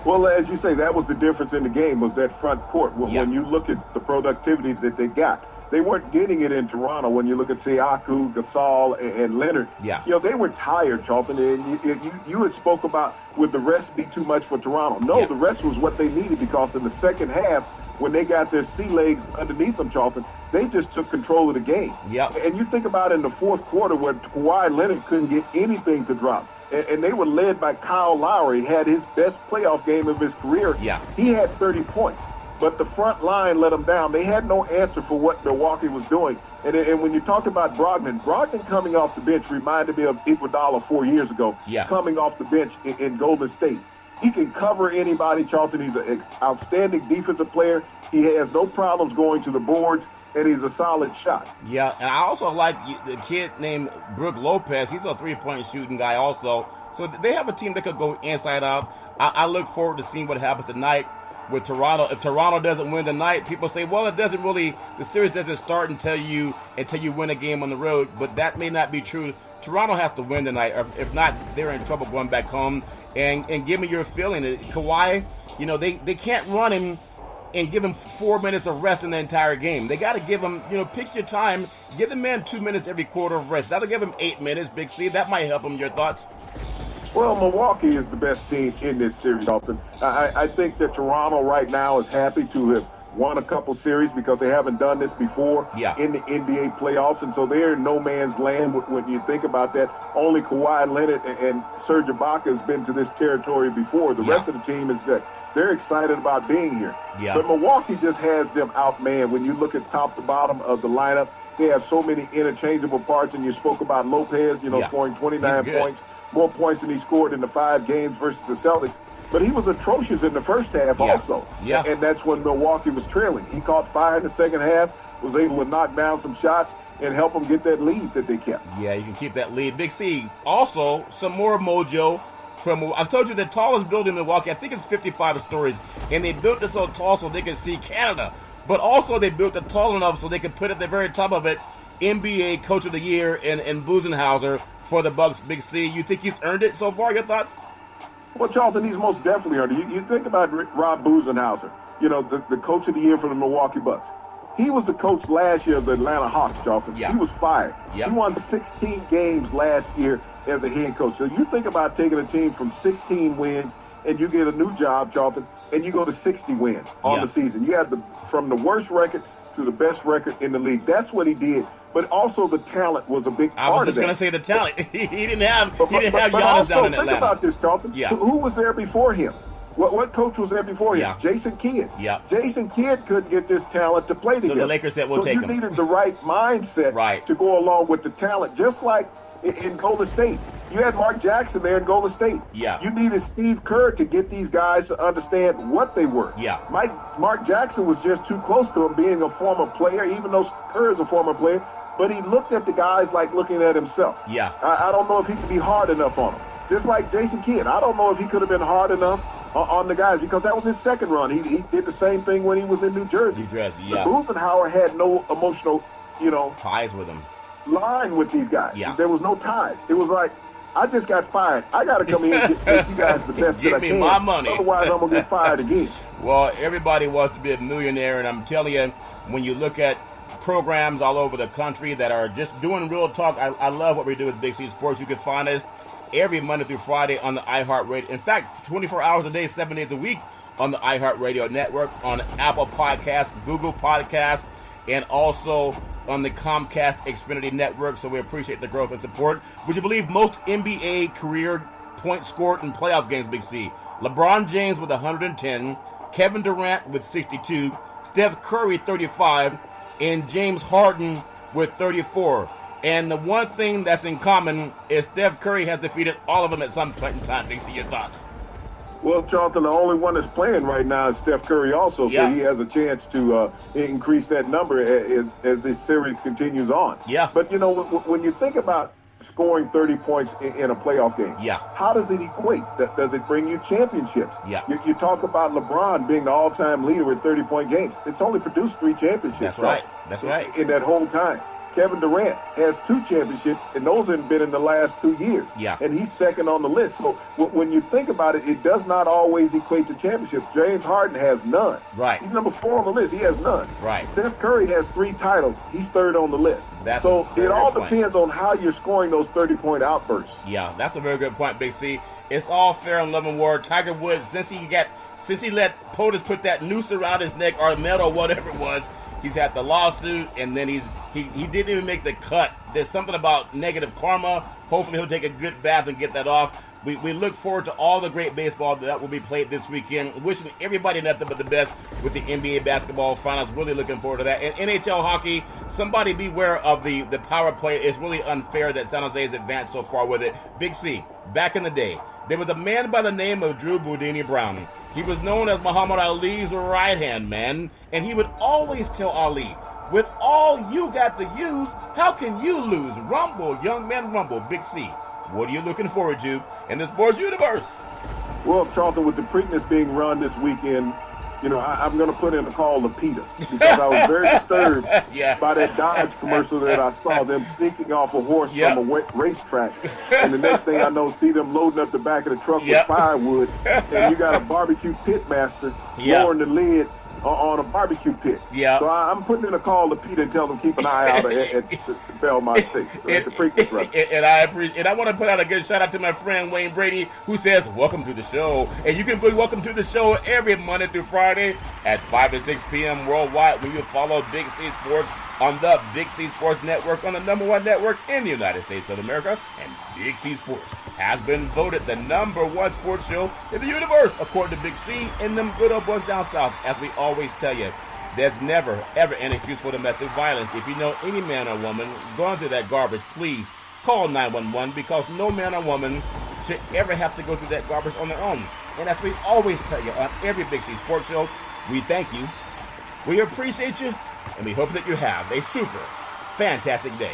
Well, as you say, that was the difference in the game, was that front court. When you look at the productivity that they got, they weren't getting it in Toronto. When you look at Siakam, Gasol, and Leonard, they were tired, Charlton. And you had spoke about, would the rest be too much for Toronto? No, the rest was what they needed, because in the second half, when they got their sea legs underneath them, Charlton, they just took control of the game. And you think about in the fourth quarter where Kawhi Leonard couldn't get anything to drop. And they were led by Kyle Lowry. He had his best playoff game of his career. He had 30 points. But the front line let them down. They had no answer for what Milwaukee was doing. And when you talk about Brogdon coming off the bench reminded me of Iguodala 4 years ago, coming off the bench in Golden State. He can cover anybody, Charlton. He's an outstanding defensive player. He has no problems going to the boards, and he's a solid shot. And I also like the kid named Brook Lopez. He's a 3-point shooting guy also. So they have a team that could go inside out. I look forward to seeing what happens tonight with Toronto. If Toronto doesn't win tonight, people say, well, the series doesn't start until you win a game on the road. But that may not be true. Toronto has to win tonight. Or if not, they're in trouble going back home. And give me your feeling. Kawhi, they can't run him and give him 4 minutes of rest in the entire game. They got to give him, pick your time. Give the man 2 minutes every quarter of rest. That'll give him 8 minutes, Big C. That might help him. Your thoughts? Well, Milwaukee is the best team in this series, Dalton. I think that Toronto right now is happy to have won a couple series because they haven't done this before in the NBA playoffs. And so they're in no man's land when you think about that. Only Kawhi Leonard and Serge Ibaka has been to this territory before. The rest of the team is that they're excited about being here. But Milwaukee just has them outmanned. When you look at top to bottom of the lineup, they have so many interchangeable parts. And you spoke about Lopez, scoring 29 points, more points than he scored in the 5 games versus the Celtics. But he was atrocious in the first half also. And that's when Milwaukee was trailing. He caught fire in the second half, was able to knock down some shots and help them get that lead that they kept. You can keep that lead. Big C, also some more mojo from, I told you the tallest building in Milwaukee, I think it's 55 stories, and they built it so tall so they could see Canada. But also they built it tall enough so they could put at the very top of it NBA Coach of the Year in Buzenhauser for the Bucks, Big C. You think he's earned it so far? Your thoughts? Well, Charlton, he's most definitely earned it. You think about Rob Buzenhauser, the Coach of the Year for the Milwaukee Bucks. He was the coach last year of the Atlanta Hawks, Charlton. Yeah. He was fired. Yep. He won 16 games last year as a head coach. So you think about taking a team from 16 wins and you get a new job, Charlton, and you go to 60 wins on the season. You have from the worst record to the best record in the league. That's what he did. But also the talent was a big part of that. I was just going to say the talent. He didn't have Giannis down in Atlanta. Think about this, Charlton. Yeah. Who was there before him? What coach was there before him? Yeah. Jason Kidd. Yeah. Jason Kidd couldn't get this talent to play together. So the Lakers said, we'll take him. So you needed the right mindset to go along with the talent, just like in Golden State. You had Mark Jackson there in Golden State. Yeah. You needed Steve Kerr to get these guys to understand what they were. Yeah. Mark Jackson was just too close to him, being a former player, even though Kerr is a former player. But he looked at the guys like looking at himself. Yeah. I don't know if he could be hard enough on them. Just like Jason Kidd. I don't know if he could have been hard enough on the guys, because that was his second run. He did the same thing when he was in New Jersey. Yeah. Buzenhauer had no emotional, ties with him. Line with these guys. Yeah. There was no ties. It was like, I just got fired. I got to come in and get you guys the best that I can. Give me my money. Otherwise, I'm going to get fired again. Well, everybody wants to be a millionaire, and I'm telling you, when you look at programs all over the country that are just doing real talk, I love what we do with Big C Sports. You can find us every Monday through Friday on the iHeartRadio. In fact, 24 hours a day, 7 days a week on the iHeartRadio network, on Apple Podcasts, Google Podcasts, and also on the Comcast Xfinity network. So we appreciate the growth and support. Would you believe most NBA career points scored in playoff games, Big C? LeBron James with 110, Kevin Durant with 62, Steph Curry 35, and James Harden with 34. And the one thing that's in common is Steph Curry has defeated all of them at some point in time. Big C, your thoughts? Well, Charlton, the only one that's playing right now is Steph Curry also, so he has a chance to increase that number as this series continues on. Yeah. But, when you think about scoring 30 points in a playoff game, how does it equate? Does it bring you championships? Yeah. You talk about LeBron being the all-time leader with 30-point games. It's only produced 3 championships. That's right. In that whole time. Kevin Durant has 2 championships, and those have been in the last 2 years. Yeah. And he's second on the list. So when you think about it, it does not always equate to championships. James Harden has none. Right. He's number 4 on the list. He has none. Right. Steph Curry has 3 titles. He's third on the list. So it all depends on how you're scoring those 30-point outbursts. Yeah, that's a very good point, Big C. It's all fair in love and war. Tiger Woods, since he let POTUS put that noose around his neck, or metal, whatever it was, he's had the lawsuit, and then he didn't even make the cut. There's something about negative karma. Hopefully he'll take a good bath and get that off. We look forward to all the great baseball that will be played this weekend. Wishing everybody nothing but the best with the NBA basketball finals. Really looking forward to that. And NHL hockey, somebody beware of the power play. It's really unfair that San Jose has advanced so far with it. Big C, back in the day, there was a man by the name of Drew Boudini Brown. He was known as Muhammad Ali's right-hand man, and he would always tell Ali, with all you got to use, how can you lose? Rumble, young man, rumble. Big C, what are you looking forward to in the sports universe? Well, Charlton, with the Preakness being run this weekend, I'm going to put in a call to PETA, because I was very disturbed by that Dodge commercial that I saw, them sneaking off a horse from a racetrack. And the next thing I know, see them loading up the back of the truck with firewood, and you got a barbecue pit master lowering the lid on a barbecue pit. Yeah. So I'm putting in a call to PETA and tell them keep an eye out at the Belmont State, at the Preakness run. And I appreciate. And I want to put out a good shout out to my friend Wayne Brady, who says, "Welcome to the show." And you can be welcome to the show every Monday through Friday at 5 and 6 p.m. worldwide when you follow Big C Sports on the Big C Sports Network, on the #1 network in the United States of America. And Big C Sports has been voted the #1 sports show in the universe, according to Big C and them good old boys down south. As we always tell you, there's never, ever an excuse for domestic violence. If you know any man or woman going through that garbage, please call 911, because no man or woman should ever have to go through that garbage on their own. And as we always tell you on every Big C Sports show, we thank you, we appreciate you, and we hope that you have a super fantastic day.